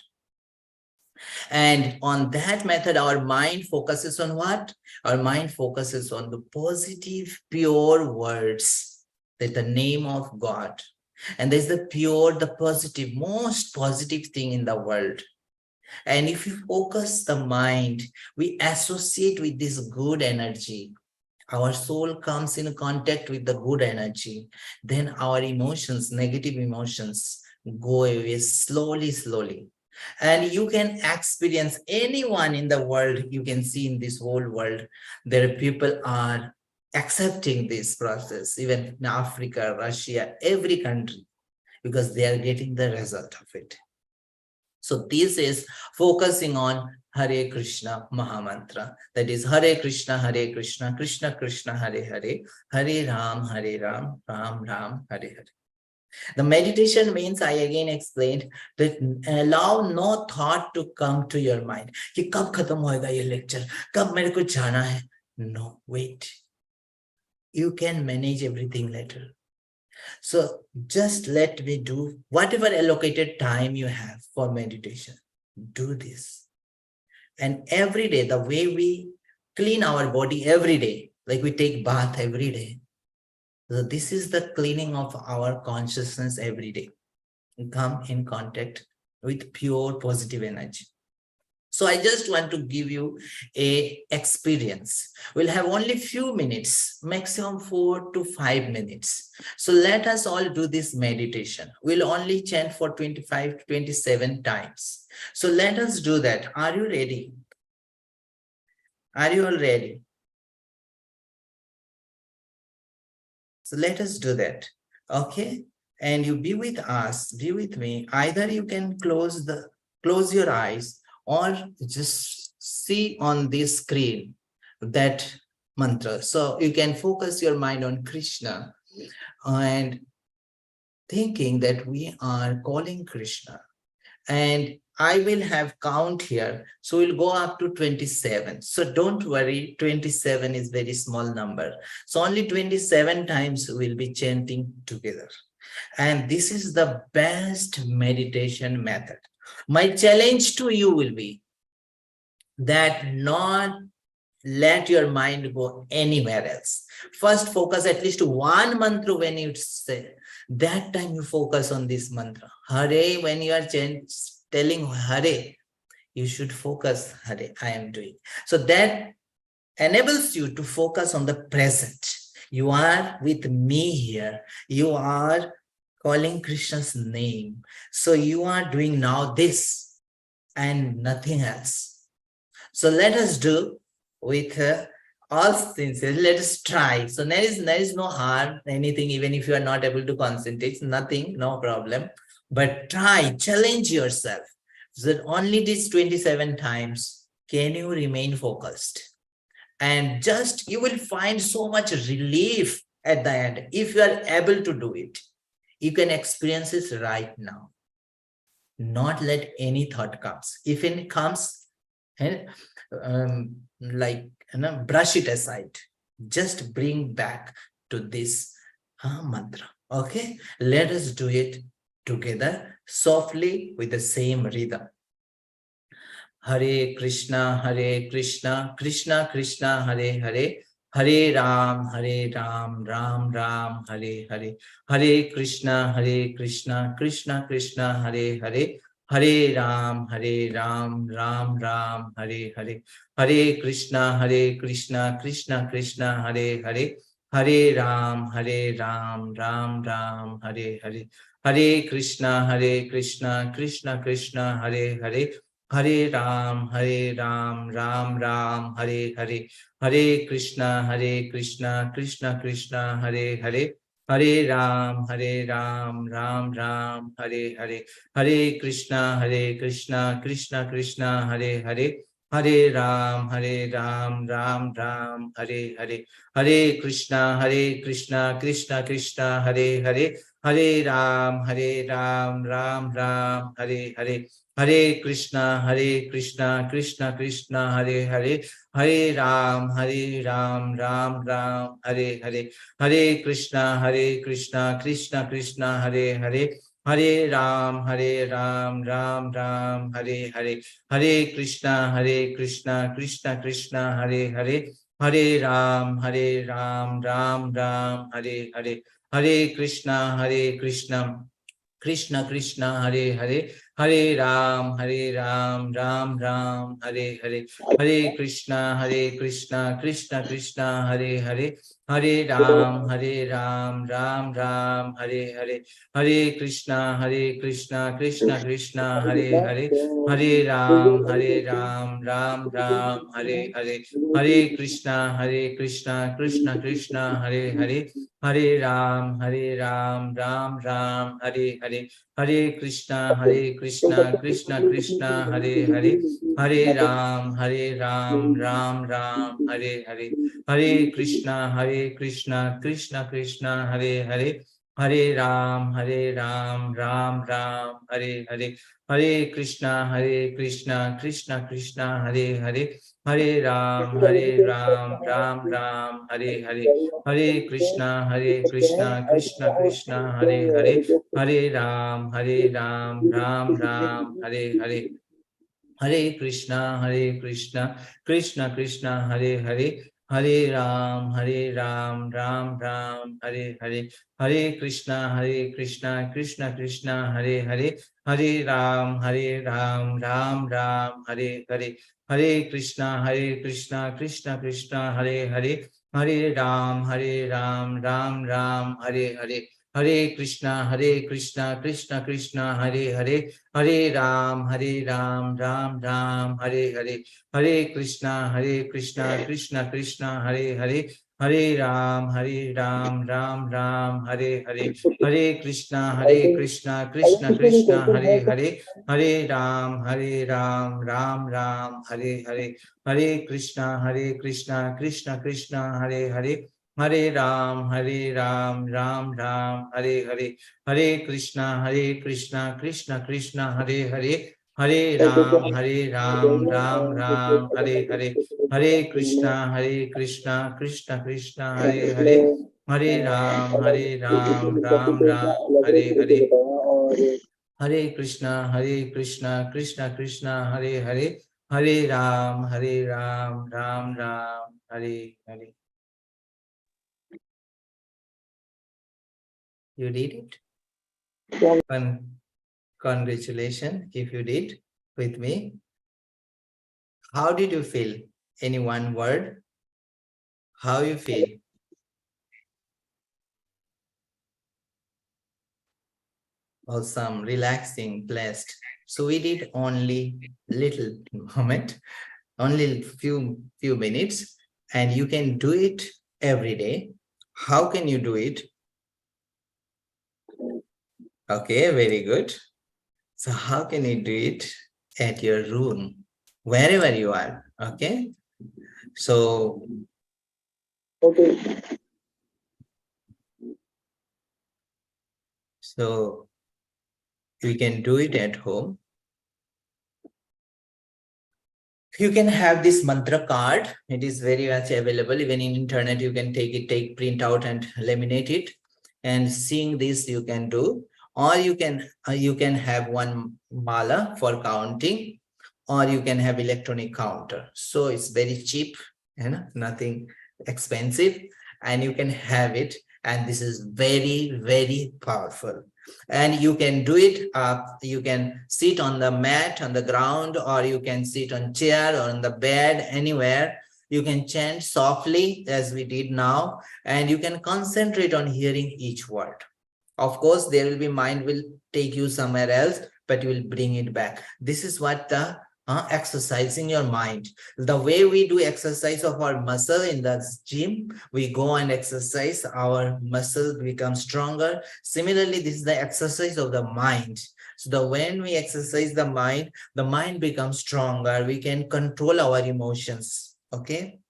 And on that method, our mind focuses on what? Our mind focuses on the positive, pure words, that the name of God. And there's the pure, the positive, most positive thing in the world. And if you focus the mind, we associate with this good energy. Our soul comes in contact with the good energy. Then our emotions, negative emotions, go away slowly, slowly. And you can experience anyone in the world, you can see in this whole world, there are people are accepting this process, even in Africa, Russia, every country, because they are getting the result of it. So this is focusing on Hare Krishna Maha Mantra. That is Hare Krishna, Krishna Krishna, Hare Hare, Hare Ram, Ram Ram, Hare Hare. The meditation means, I again explained, that allow no thought to come to your mind. कि कब खत्म होएगा ये lecture? कब मेरे को जाना है? No, wait. You can manage everything later. So just let me do whatever allocated time you have for meditation. Do this. And every day, the way we clean our body every day, like we take bath every day. So this is the cleaning of our consciousness every day. Come in contact with pure positive energy. So I just want to give you a experience. We'll have only few minutes, maximum 4 to 5 minutes. So let us all do this meditation. We'll only chant for 25 to 27 times. So let us do that. Are you ready? Are you all ready? So let us do that. Okay. And you be with us, be with me. Either you can close your eyes, or just see on this screen that mantra. So you can focus your mind on Krishna and thinking that we are calling Krishna. And I will have count here. So we'll go up to 27. So don't worry, 27 is very small number. So only 27 times we'll be chanting together. And this is the best meditation method. My challenge to you will be that not let your mind go anywhere else. First, focus at least one mantra when you say. That time you focus on this mantra. Hare, when you are telling Hare, you should focus, Hare, I am doing. So that enables you to focus on the present. You are with me here. You are calling Krishna's name. So you are doing now this and nothing else. So let us do with all things. Let us try. So there is no harm, anything, even if you are not able to concentrate, nothing, no problem. But try, challenge yourself. So that only these 27 times can you remain focused. And just you will find so much relief at the end. If you are able to do it, you can experience this right now. Not let any thought comes. If it comes, and like brush it aside. Just bring back to this mantra. Okay, let us do it together softly with the same rhythm. Hare Krishna, Krishna Krishna, Hare Hare, Hare Ram, Ram Ram, Hare Hare, Hare Krishna, Krishna Krishna, Hare Hare, Hare Ram, Ram Ram, Hare Hare, Hare Krishna, Krishna Krishna, Hare Hare, Hare Ram, Ram Ram, Hare Hare, Hare Krishna, Krishna Krishna, Hare Hare, Hare Ram, Ram Ram, Hare Hare, Hare Krishna, Krishna Krishna, Hare Hare, Hare Ram, Ram Ram, Hare Hare, Hare Krishna, Krishna Krishna, Hare Hare, Hare Ram, Ram Ram, Hare Hare, Hare Krishna, Krishna Krishna, Hare Hare, Hare Ram, Ram Ram, Hare Hare, Hare Krishna, Krishna Krishna, Hare Hare, Hare Ram, Ram Ram, Hare Hare, Hare Krishna, Krishna Krishna, Hare Hare, Hare Ram, Ram Ram, Hare Hare, Hare Krishna, Krishna Krishna, Hare Hare, Hare Ram, Ram Ram, Hare Hare, Hare Krishna, Krishna Krishna, Hare Hare, Hare Ram, Ram Ram, Hare Hare, Hare Krishna, Krishna Krishna, Hare Hare, Hare Ram, Ram Ram, Hare Hare, Hare Krishna, Krishna Krishna, Hare Hare, Hare Ram, Ram Ram, Hare Hare, Hare Krishna, Krishna Krishna, Hare Hare, Hare Ram, Ram Ram, Hare Hare, Hare Krishna, Krishna Krishna, Hare Hare, Hare Ram, Ram Ram, Hare Hare, Hare Krishna, Krishna Krishna, Hare Hare, Hare Ram, Ram Ram, Hare Hare, Hare Krishna, Krishna Krishna, Hare Hare, Hare Ram, Ram Ram, Hare Hare, Hare Krishna, Krishna Krishna, Hare Hare, Hare Ram, Ram Ram, Hare Hare, Hare Krishna, Krishna Krishna, Hare Hare, Hare Ram, Ram Ram, Hare Hare, Hare Krishna, Krishna Krishna, Hare Hare, Hare Ram, Ram Ram, Hare Hare, Hare Krishna, Krishna Krishna, Hare Hare, Hare Ram, Ram Ram, Hare Hare, Hare Krishna, Krishna Krishna, Hare Hare, Hare Ram, Ram Ram, Hare Hare, Hare Krishna, Krishna Krishna, Hare Hare, Hare Ram, Ram Ram, Hare Hare, Hare Krishna, Krishna Krishna, Hare Hare, Hare Ram, Ram Ram, Hare Hare, Hare Krishna, Krishna Krishna, Hare Hare, Hare Ram, Ram Ram, Hare Hare, Hare Krishna, Krishna Krishna, Hare Hare, Hare Ram, Ram Ram, Hare Hare, Hare Krishna, Krishna Krishna, Hare Hare, Hare Ram, Ram Ram, Hare Hare, Hare Krishna, Krishna Krishna, Hare Hare, Hare Ram, Ram Ram, Hare Hare. You did it? Congratulations if you did with me. How did you feel? Any one word? How you feel? Awesome, relaxing, blessed. So we did only little moment, only few minutes, and you can do it every day. How can you do it? Okay, very good. So how can you do it at your room, wherever you are? Okay. So We can do it at home. You can have this mantra card. It is very much available. Even in internet, you can take print out and laminate it. And seeing this, you can do. Or you can have one mala for counting, or you can have electronic counter. So it's very cheap and nothing expensive, and you can have it. And this is very, very powerful. And you can do it you can sit on the mat on the ground, or you can sit on chair or on the bed, anywhere. You can chant softly as we did now, and you can concentrate on hearing each word. Of course, there will be mind will take you somewhere else, but you will bring it back. This is what the exercising your mind. The way we do exercise of our muscle in the gym, we go and exercise, our muscle becomes stronger. Similarly, this is the exercise of the mind. So when we exercise the mind becomes stronger. We can control our emotions. Okay.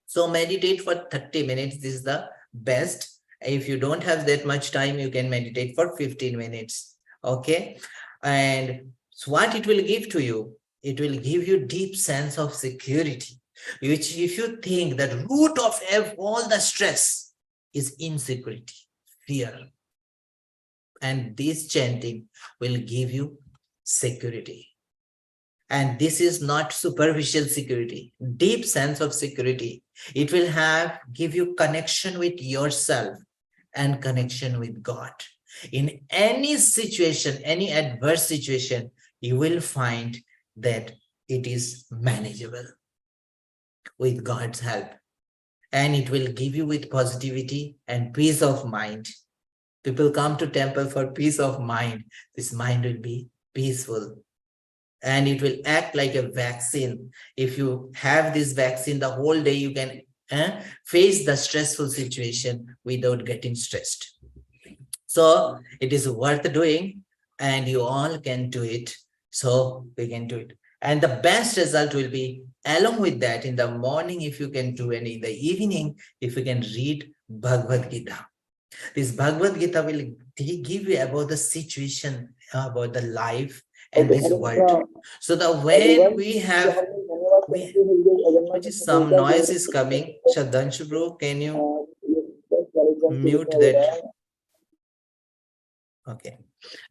So meditate for 30 minutes. This is the best. If you don't have that much time, you can meditate for 15 minutes. Okay. And so what it will give to you? It will give you deep sense of security, which if you think that root of all the stress is insecurity, fear. And this chanting will give you security. And this is not superficial security, deep sense of security. It will give you connection with yourself and connection with God. In any situation, any adverse situation, you will find that it is manageable with God's help. And it will give you with positivity and peace of mind. People come to temple for peace of mind. This mind will be peaceful. And it will act like a vaccine. If you have this vaccine the whole day, you can face the stressful situation without getting stressed. So it is worth doing, and you all can do it. So we can do it. And the best result will be, along with that, in the morning, if you can do, and in the evening, if you can read Bhagavad Gita. This Bhagavad Gita will give you about the situation, about the life and this world. So the when we have, which is some noise is coming. Shadhanshu bro, can you mute that? Okay.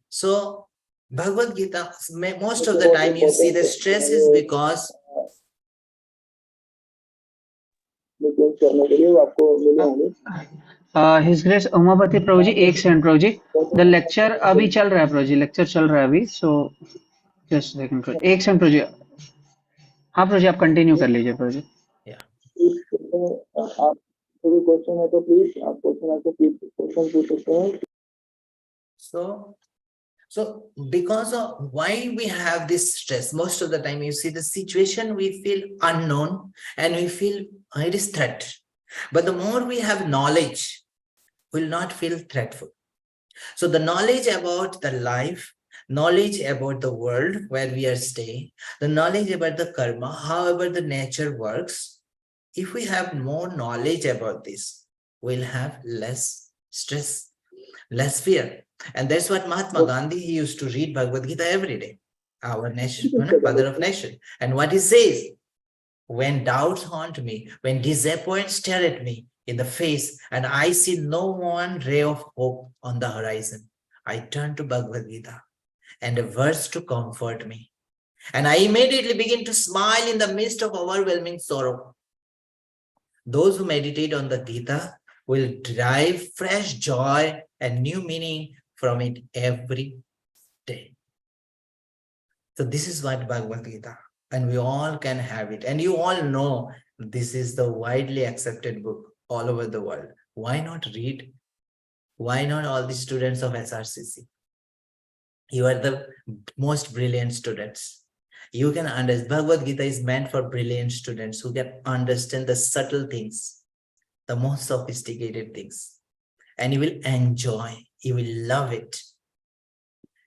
So Bhagavad Gita, most of the time you see the stress is because His Grace Umapati Prabhu ji, एक second Prabhu ji, the lecture अभी चल रहा है प्रभु जी, lecture चल रहा है अभी, so just second प्रभु, एक सेकंड प्रभु जी, हाँ प्रभु जी आप कंटिन्यू कर लीजिए प्रभु जी. आप कोई क्वेश्चन है तो प्लीज आप क्वेश्चन पूछ सकते हैं. So because of why we have this stress, most of the time you see the situation, we feel unknown and we feel it is threat. But the more we have knowledge, we'll not feel threatful. So the knowledge about the life, knowledge about the world where we are staying, the knowledge about the karma, however the nature works, if we have more knowledge about this, we'll have less stress, less fear. And that's what Mahatma Gandhi, he used to read Bhagavad Gita every day, our nation, father of nation. And what he says, when doubts haunt me, when disappointments stare at me in the face, and I see no one ray of hope on the horizon, I turn to Bhagavad Gita and a verse to comfort me. And I immediately begin to smile in the midst of overwhelming sorrow. Those who meditate on the Gita will derive fresh joy and new meaning from it every day. So this is what Bhagavad Gita, and we all can have it. And you all know this is the widely accepted book all over the world. Why not read? Why not all the students of SRCC? You are the most brilliant students. You can understand. Bhagavad Gita is meant for brilliant students who can understand the subtle things, the most sophisticated things. And you will enjoy, you will love it.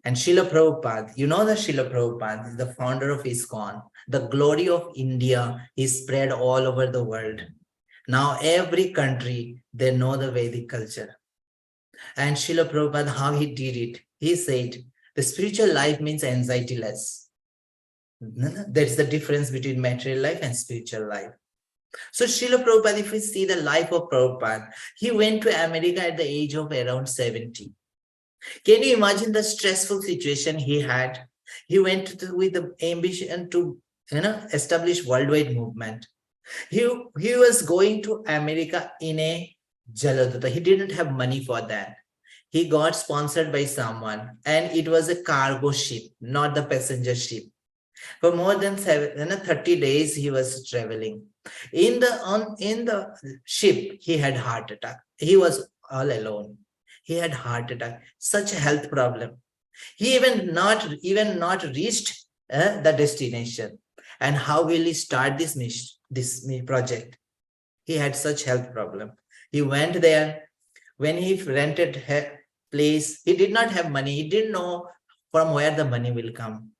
And Srila Prabhupada, you know that Srila Prabhupada is the founder of ISKCON. The glory of India is spread all over the world. Now every country, they know the Vedic culture. And Srila Prabhupada, how he did it, he said, The spiritual life means anxiety less. That's the difference between material life and spiritual life. So Srila Prabhupada, if we see the life of Prabhupada, he went to America at the age of around 70. Can you imagine the stressful situation he had? He went with the ambition to establish worldwide movement. He was going to America in a Jaladuta. He didn't have money for that. He got sponsored by someone, and it was a cargo ship, not the passenger ship. For more than 30 days, he was traveling. In the ship, he had heart attack. He was all alone. He had heart attack, such a health problem. He even not reached the destination. And how will he start this project? He had such health problem. He went there. When he rented a place, he did not have money. He didn't know from where the money will come.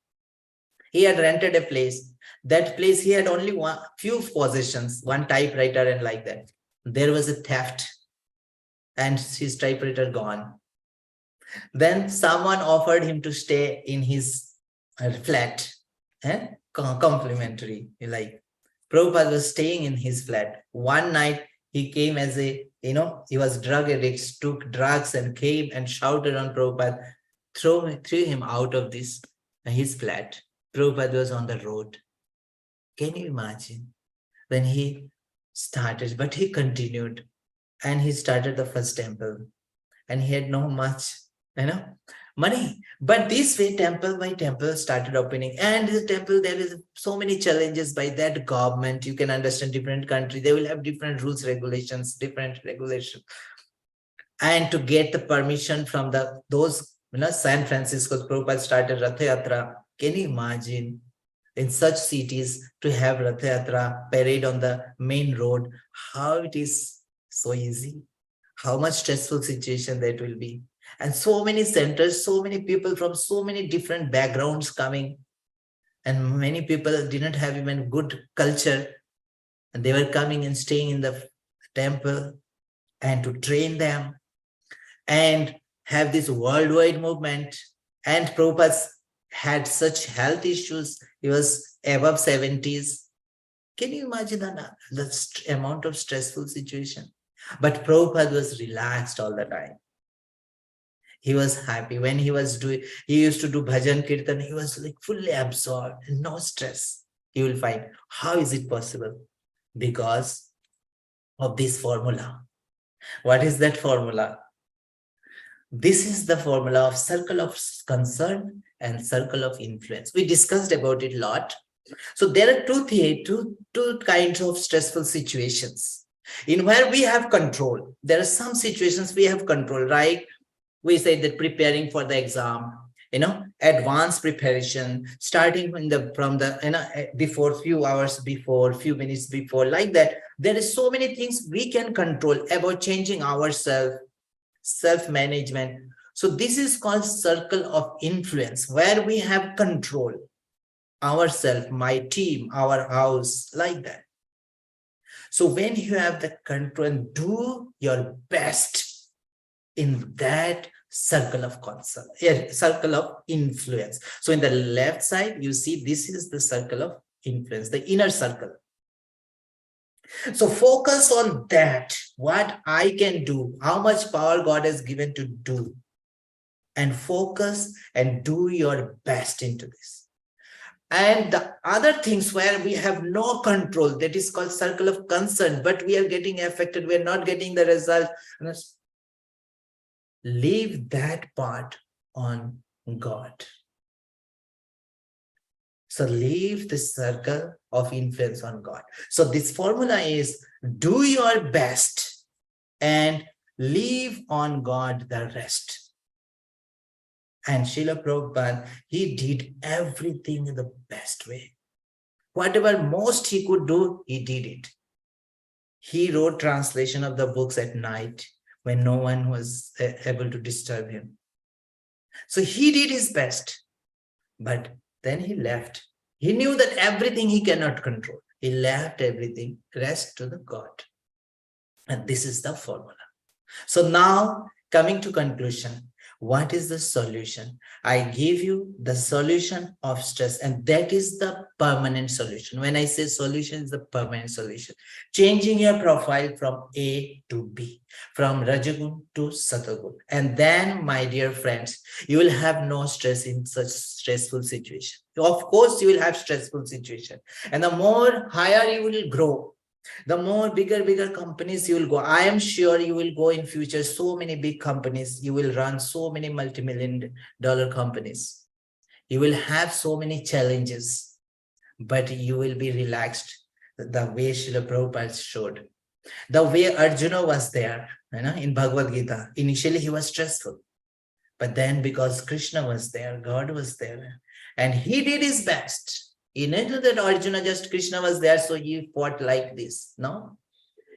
He had rented a place. That place, he had only few possessions, one typewriter and like that. There was a theft and his typewriter gone. Then someone offered him to stay in his flat, complimentary. Like Prabhupada was staying in his flat. One night he came as a, he was drug addict, took drugs and came and shouted on Prabhupada, threw him out of his flat. Prabhupada was on the road. Can you imagine? When he started, but he continued and he started the first temple and he had no much, money. But this way, temple by temple started opening, and the temple, there is so many challenges by that government. You can understand different country, they will have different rules, regulations, different regulation. And to get the permission from those, San Francisco, Prabhupada started Rath Yatra. Can you imagine in such cities to have Rath Yatra parade on the main road? How it is so easy, how much stressful situation that will be. And so many centers, so many people from so many different backgrounds coming. And many people didn't have even good culture. And they were coming and staying in the temple and to train them and have this worldwide movement. And Prabhupada had such health issues. He was above 70s. Can you imagine the amount of stressful situation? But Prabhupada was relaxed all the time. He was happy. When he used to do bhajan kirtan, he was like fully absorbed, no stress. You will find, how is it possible? Because of this formula. What is that formula? This is the formula of circle of concern and circle of influence. We discussed about it a lot. So there are two kinds of stressful situations in where we have control. There are some situations we have control, right? We say that preparing for the exam, advanced preparation, starting before, few hours before, few minutes before, like that. There is so many things we can control about changing ourselves, self-management. So this is called circle of influence, where we have control ourselves, my team, our house, like that. So when you have the control, do your best in that circle of concern, circle of influence. So in the left side, you see this is the circle of influence, the inner circle. So focus on that, what I can do, how much power God has given to do, and focus and do your best into this. And the other things where we have no control, that is called circle of concern, but we are getting affected, we are not getting the result. Leave that part on God. So leave the circle of influence on God. So this formula is do your best and leave on God the rest. And Srila Prabhupada, he did everything in the best way. Whatever most he could do, he did it. He wrote translation of the books at night when no one was able to disturb him. So he did his best, but then he left. He knew that everything he cannot control. He left everything, rest to the God. And this is the formula. So now coming to conclusion, What is the solution? I give you the solution of stress, and that is the permanent solution. When I say solution, is the permanent solution. Changing your profile from A to B, from Rajagun to Satagun. And then, my dear friends, you will have no stress in such stressful situation. Of course, you will have stressful situation. And the more higher you will grow, the more bigger companies you will go. I am sure you will go in future, so many big companies, you will run so many multi-million-dollar companies. You will have so many challenges, but you will be relaxed the way Srila Prabhupada showed. The way Arjuna was there, in Bhagavad Gita. Initially, he was stressful. But then because Krishna was there, God was there, and he did his best. You know that Arjuna, just Krishna was there, so he fought like this. No,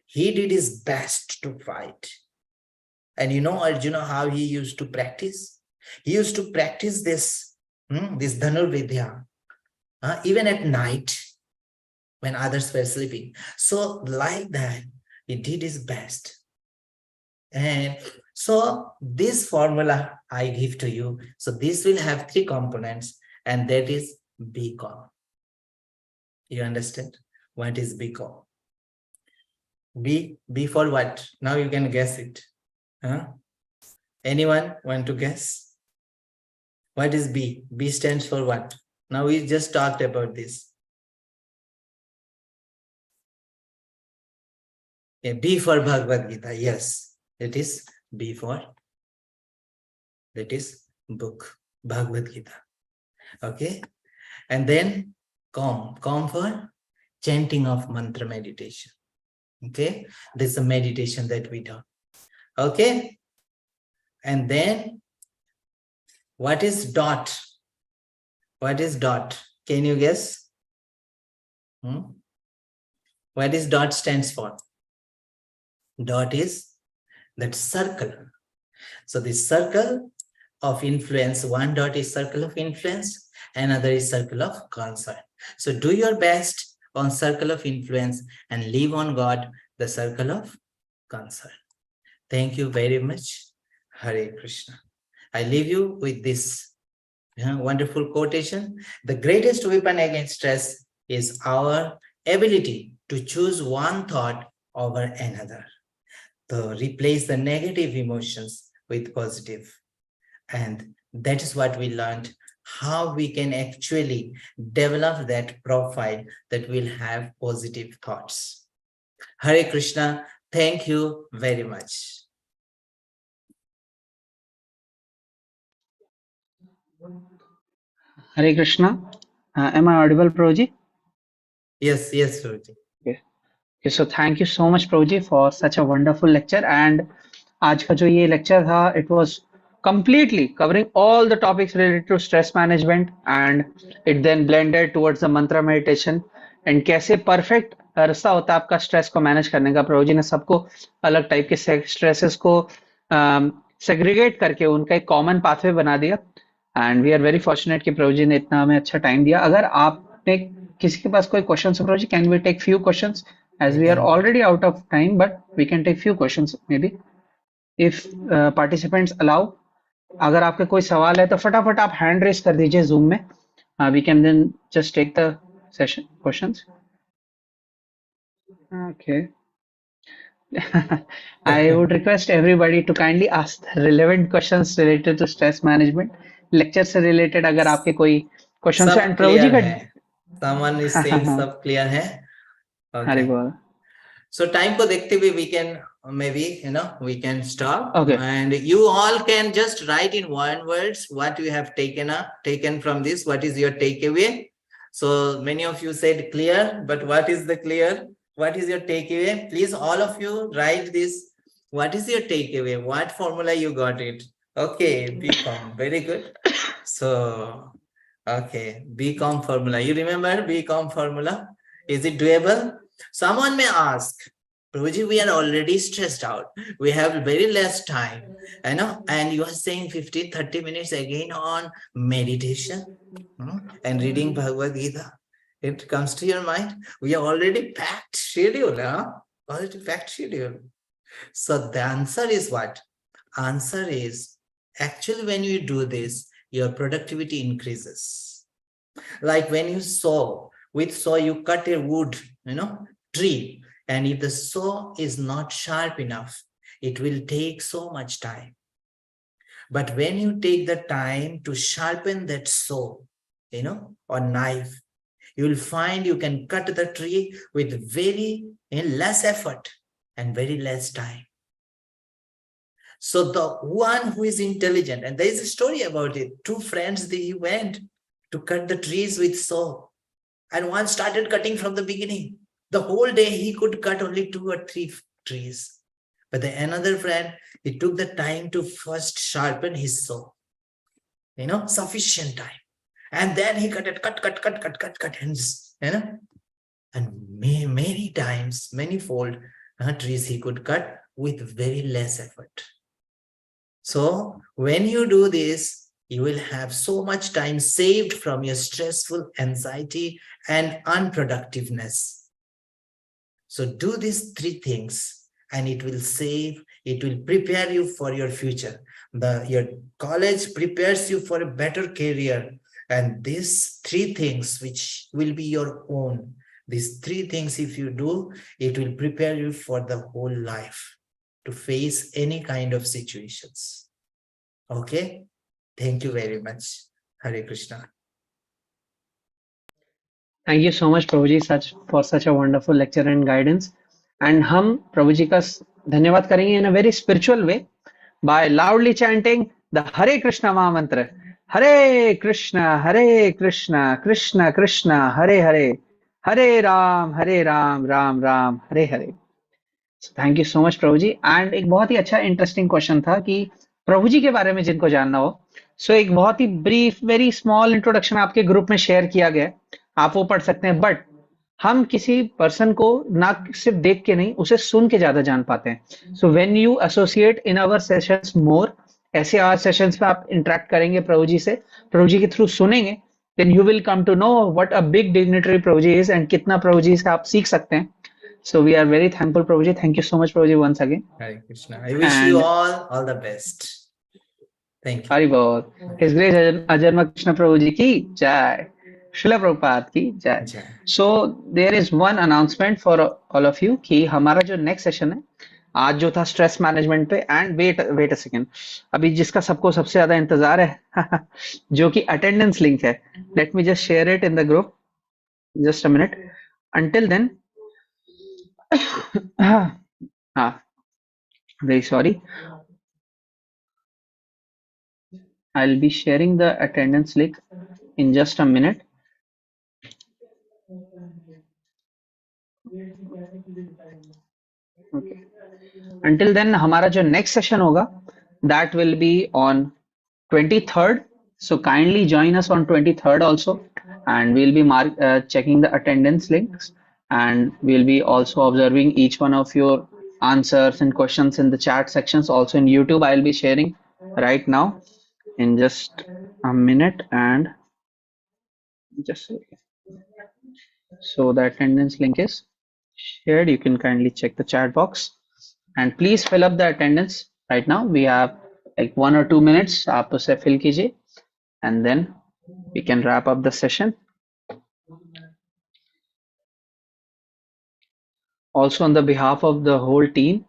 he did his best to fight. And you know Arjuna, how he used to practice? He used to practice this Dhanurvidya, even at night when others were sleeping. So like that, he did his best. And so this formula I give to you. So this will have 3 components, and that is be calm. You understand what is be calm? B for what? Now you can guess it. Anyone want to guess? What is B? B stands for what? Now we just talked about this. Yeah, B for Bhagavad Gita. Yes, it is B for, that is book, Bhagavad Gita. Okay. And then calm for chanting of mantra meditation. Okay. This is a meditation that we do. Okay. And then what is dot? What is dot? Can you guess? What is dot stands for? Dot is that circle. So the circle of influence, one dot is circle of influence, another is circle of concern. So do your best on circle of influence and leave on God the circle of concern. Thank you very much. Hare Krishna. I leave you with this wonderful quotation. The greatest weapon against stress is our ability to choose one thought over another. To replace the negative emotions with positive. And that is what we learned, how we can actually develop that profile that will have positive thoughts. Hare Krishna. Thank you very much. Hare Krishna. Am I audible, Prabhuji? Yes, Prabhuji. Okay, so thank you so much, Prabhuji, for such a wonderful lecture. And आज का जो ये lecture था, it was completely covering all the topics related to stress management, and it then blended towards the mantra meditation and कैसे perfect रास्ता होता है आपका stress को manage करने का. प्रभु जी ने सबको अलग type के stresses को segregate करके उनका एक common pathway बना दिया. And we are very fortunate कि प्रभु जी ने इतना हमें अच्छा time दिया. अगर आपने किसी के पास कोई questions हो प्रभु जी, can we take few questions as we are already out of time, but we can take few questions maybe. If participants allow, अगर आपके कोई सवाल है तो फटाफट आप हैंड रेस कर दीजिए जूम में. We can then just take the session questions. Okay. I would request everybody to kindly ask relevant questions related to stress management. Lecture से related अगर आपके कोई questions हैं, and प्रभु जी का someone is saying सब clear है. हरे बोल. So time को देखते हुए we can maybe we can stop. Okay. And you all can just write in one words what you have taken from this. What is your takeaway? So many of you said clear, but what is the clear? What is your takeaway? Please, all of you write this. What is your takeaway? What formula you got it? Okay, BCom, very good. So, okay, BCom formula. You remember BCom formula? Is it doable? Someone may ask, Prabhuji, we are already stressed out. We have very less time, and you are saying 15-30 minutes again on meditation and reading Bhagavad Gita. It comes to your mind. We are already packed schedule, Already packed schedule. So the answer is what? Answer is Actually, when you do this, your productivity increases. Like when you saw, with saw you cut a wood, tree, and if the saw is not sharp enough, it will take so much time. But when you take the time to sharpen that saw, or knife, you will find you can cut the tree with very less effort and very less time. So the one who is intelligent, and there is a story about it, two friends, they went to cut the trees with saw, and one started cutting from the beginning. The whole day he could cut only 2 or 3 trees. But the another friend, he took the time to first sharpen his saw, sufficient time. And then he cut it, cut, and many times, manifold trees he could cut with very less effort. So when you do this, you will have so much time saved from your stressful anxiety and unproductiveness. So do these 3 things and it will prepare you for your future. Your college prepares you for a better career, and these 3 things which will be your own. These 3 things, if you do, it will prepare you for the whole life to face any kind of situations. Okay? Thank you very much. Hare Krishna. Thank you so much, Prabhuji, for such a wonderful lecture and guidance. And हम प्रभुजी का धन्यवाद करेंगे in a very spiritual way by loudly chanting the Hare Krishna Mahamantra. Hare Krishna, Krishna Krishna, Hare Hare, Hare Ram, Ram Ram, Hare Hare. So thank you so much, Prabhuji. And एक बहुत ही अच्छा interesting question था कि प्रभुजी के बारे में जिनको जानना हो, सो एक बहुत ही ब्रीफ वेरी स्मॉल इंट्रोडक्शन आपके ग्रुप में शेयर किया गया है, आप वो पढ़ सकते हैं. बट हम किसी पर्सन को ना सिर्फ देख के नहीं, उसे सुन के ज्यादा जान पाते हैं. So when you associate in our sessions more, ऐसे आवर सेशंस में आप इंटरेक्ट करेंगे प्रभुजी से, प्रभुजी के थ्रू सुनेंगे, then you will come to know what a big dignitary Prabhuji is and कितना प्रभुजी से आप सीख सकते हैं. So we are very thankful, Prabhuji. Thank you so much, Prabhuji, once again. Hare Krishna. I wish you all the best. Thank you. Haribol. His Grace Ajanma Krishna Prabhuji ki jai. Srila Prabhupada ki jai. So there is one announcement for all of you कि हमारा जो next session है, आज जो था stress management पे, and wait a second, अभी जिसका सबको सबसे ज्यादा इंतजार है जो कि attendance link है, let me just share it in the group. Just a minute. Until then, very sorry. I'll be sharing the attendance link in just a minute. Okay. Until then, हमारा जो next session होगा, that will be on 23rd. So kindly join us on 23rd also, and we'll be checking the attendance links. And we'll be also observing each one of your answers and questions in the chat sections. Also in YouTube, I'll be sharing right now in just a minute. And just so the attendance link is shared, you can kindly check the chat box and please fill up the attendance right now. We have like 1 or 2 minutes. आप उसे fill कीजिए and then we can wrap up the session. Also, on the behalf of the whole team,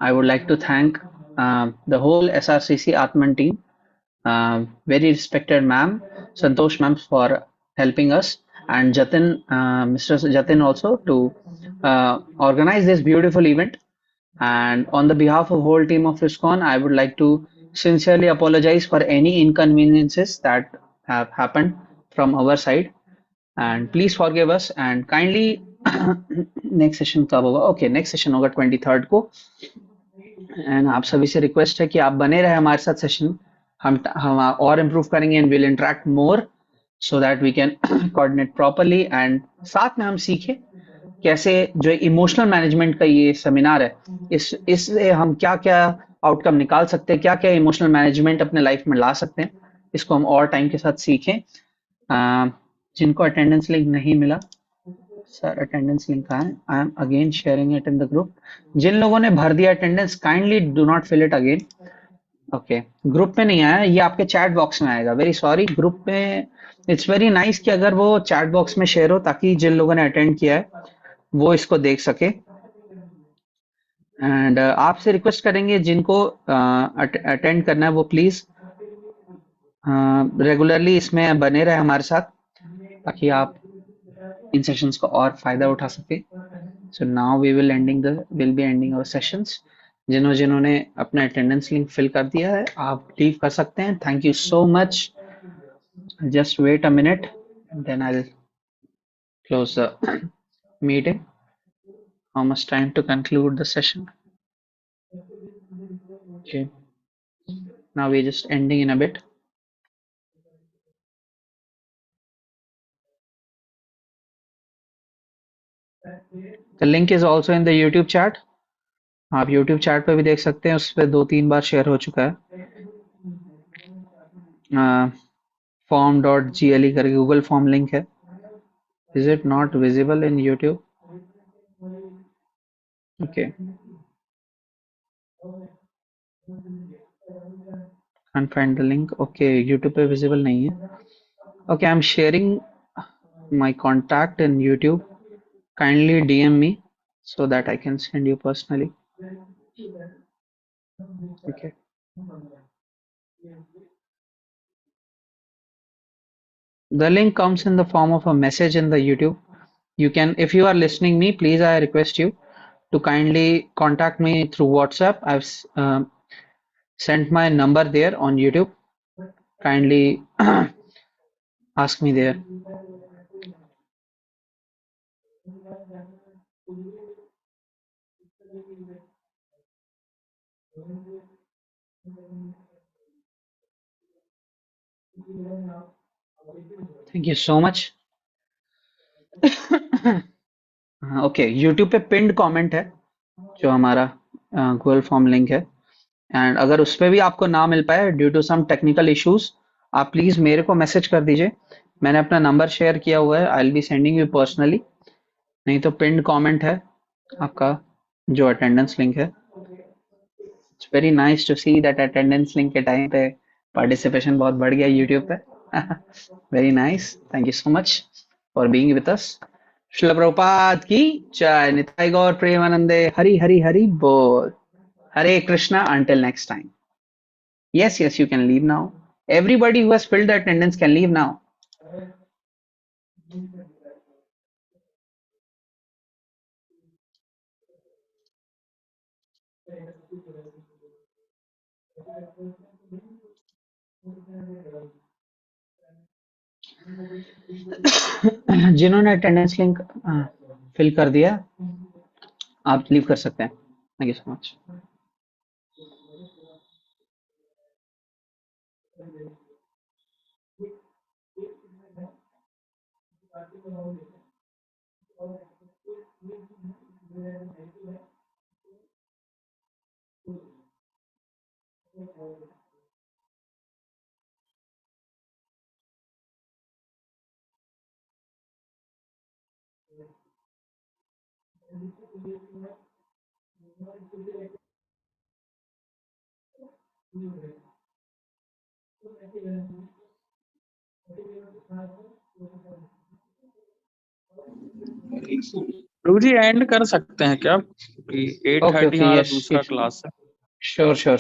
I would like to thank the whole SRCC Atman team, very respected ma'am, Santosh ma'am, for helping us, and Jatin, Mr. Jatin also, to organize this beautiful event. And on the behalf of whole team of ISKCON, I would like to sincerely apologize for any inconveniences that have happened from our side. And please forgive us and kindly next session कब होगा? Okay, next session होगा 23rd को. And आप सभी से request है कि आप बने रहे हमारे साथ सेशन, हम और इम्प्रूव करेंगे and will interact more so that we can coordinate properly. And साथ में हम सीखें कैसे जो इमोशनल मैनेजमेंट का ये सेमिनार है, इससे हम क्या क्या आउटकम निकाल सकते हैं, क्या क्या इमोशनल मैनेजमेंट अपने लाइफ में ला सकते हैं, इसको हम और टाइम के साथ सीखें. जिनको अटेंडेंस लिंक नहीं मिला, सर अटेंडेंस लिंक कहाँ है? I am again sharing it in the group. जिन लोगों ने भर दिया attendance, kindly do not fill it again. Okay, group में नहीं आया, ये आपके चैट बॉक्स में आएगा। वेरी सॉरी, ग्रुप में इट्स वेरी नाइस कि अगर वो चैट बॉक्स में शेयर हो, ताकि जिन लोगों ने अटेंड किया है वो इसको देख सके। एंड आपसे रिक्वेस्ट करेंगे जिनको अटेंड करना है वो प्लीज रेगुलरली इसमें बने रहे हमारे साथ, ताकि आप इन सेशंस को और फायदा उठा सके। So now we will be ending our sessions. जिन्होंने अपना अटेंडेंस लिंक फिल कर दिया है आप लीव कर सकते हैं। Thank you so much. Just wait a minute, then I will close the meeting. How much time to conclude the session? Okay, now we're just ending in a bit. The link is also in the YouTube chat. आप YouTube chat पे भी देख सकते हैं, उस पर 2-3 बार share हो चुका है। form.gle करके गूगल फॉर्म लिंक है। Is it not visible in YouTube? Okay, can't find the link. Okay, YouTube पे visible नहीं है। Okay, I'm sharing my contact in YouTube. Kindly DM me so that I can send you personally. Okay. The link comes in the form of a message in the YouTube. You can, if you are listening me, please I request you to kindly contact me through WhatsApp. I've sent my number there on YouTube. Kindly ask me there. Thank you so much. Okay, YouTube पे pinned comment है जो हमारा Google form link है, and अगर उस पर भी आपको ना मिल पाए due to some technical issues, आप प्लीज मेरे को मैसेज कर दीजिए। मैंने अपना नंबर शेयर किया हुआ है, I will be sending you personally. नहीं तो पिन्ड कमेंट है आपका जो अटेंडेंस लिंक है। It's very nice to see that attendance link के टाइम पे पार्टिसिपेशन बहुत बढ़ गया यूट्यूब पे। Very nice, thank you so much for being with us. Srila Prabhupada की जय। निताई गौर प्रेमानंदे। हरि हरि हरि बोल। Hare Krishna. Until next time. Yes, yes, you can leave now. Everybody who has filled the attendance can leave now. जिन्होंने अटेंडेंस लिंक फिल कर दिया आप leave कर सकते हैं। Thank you so much. प्रभु जी एंड कर सकते हैं क्या? 8:30 ओके, हमारा यस, दूसरा क्लास है। Sure sure.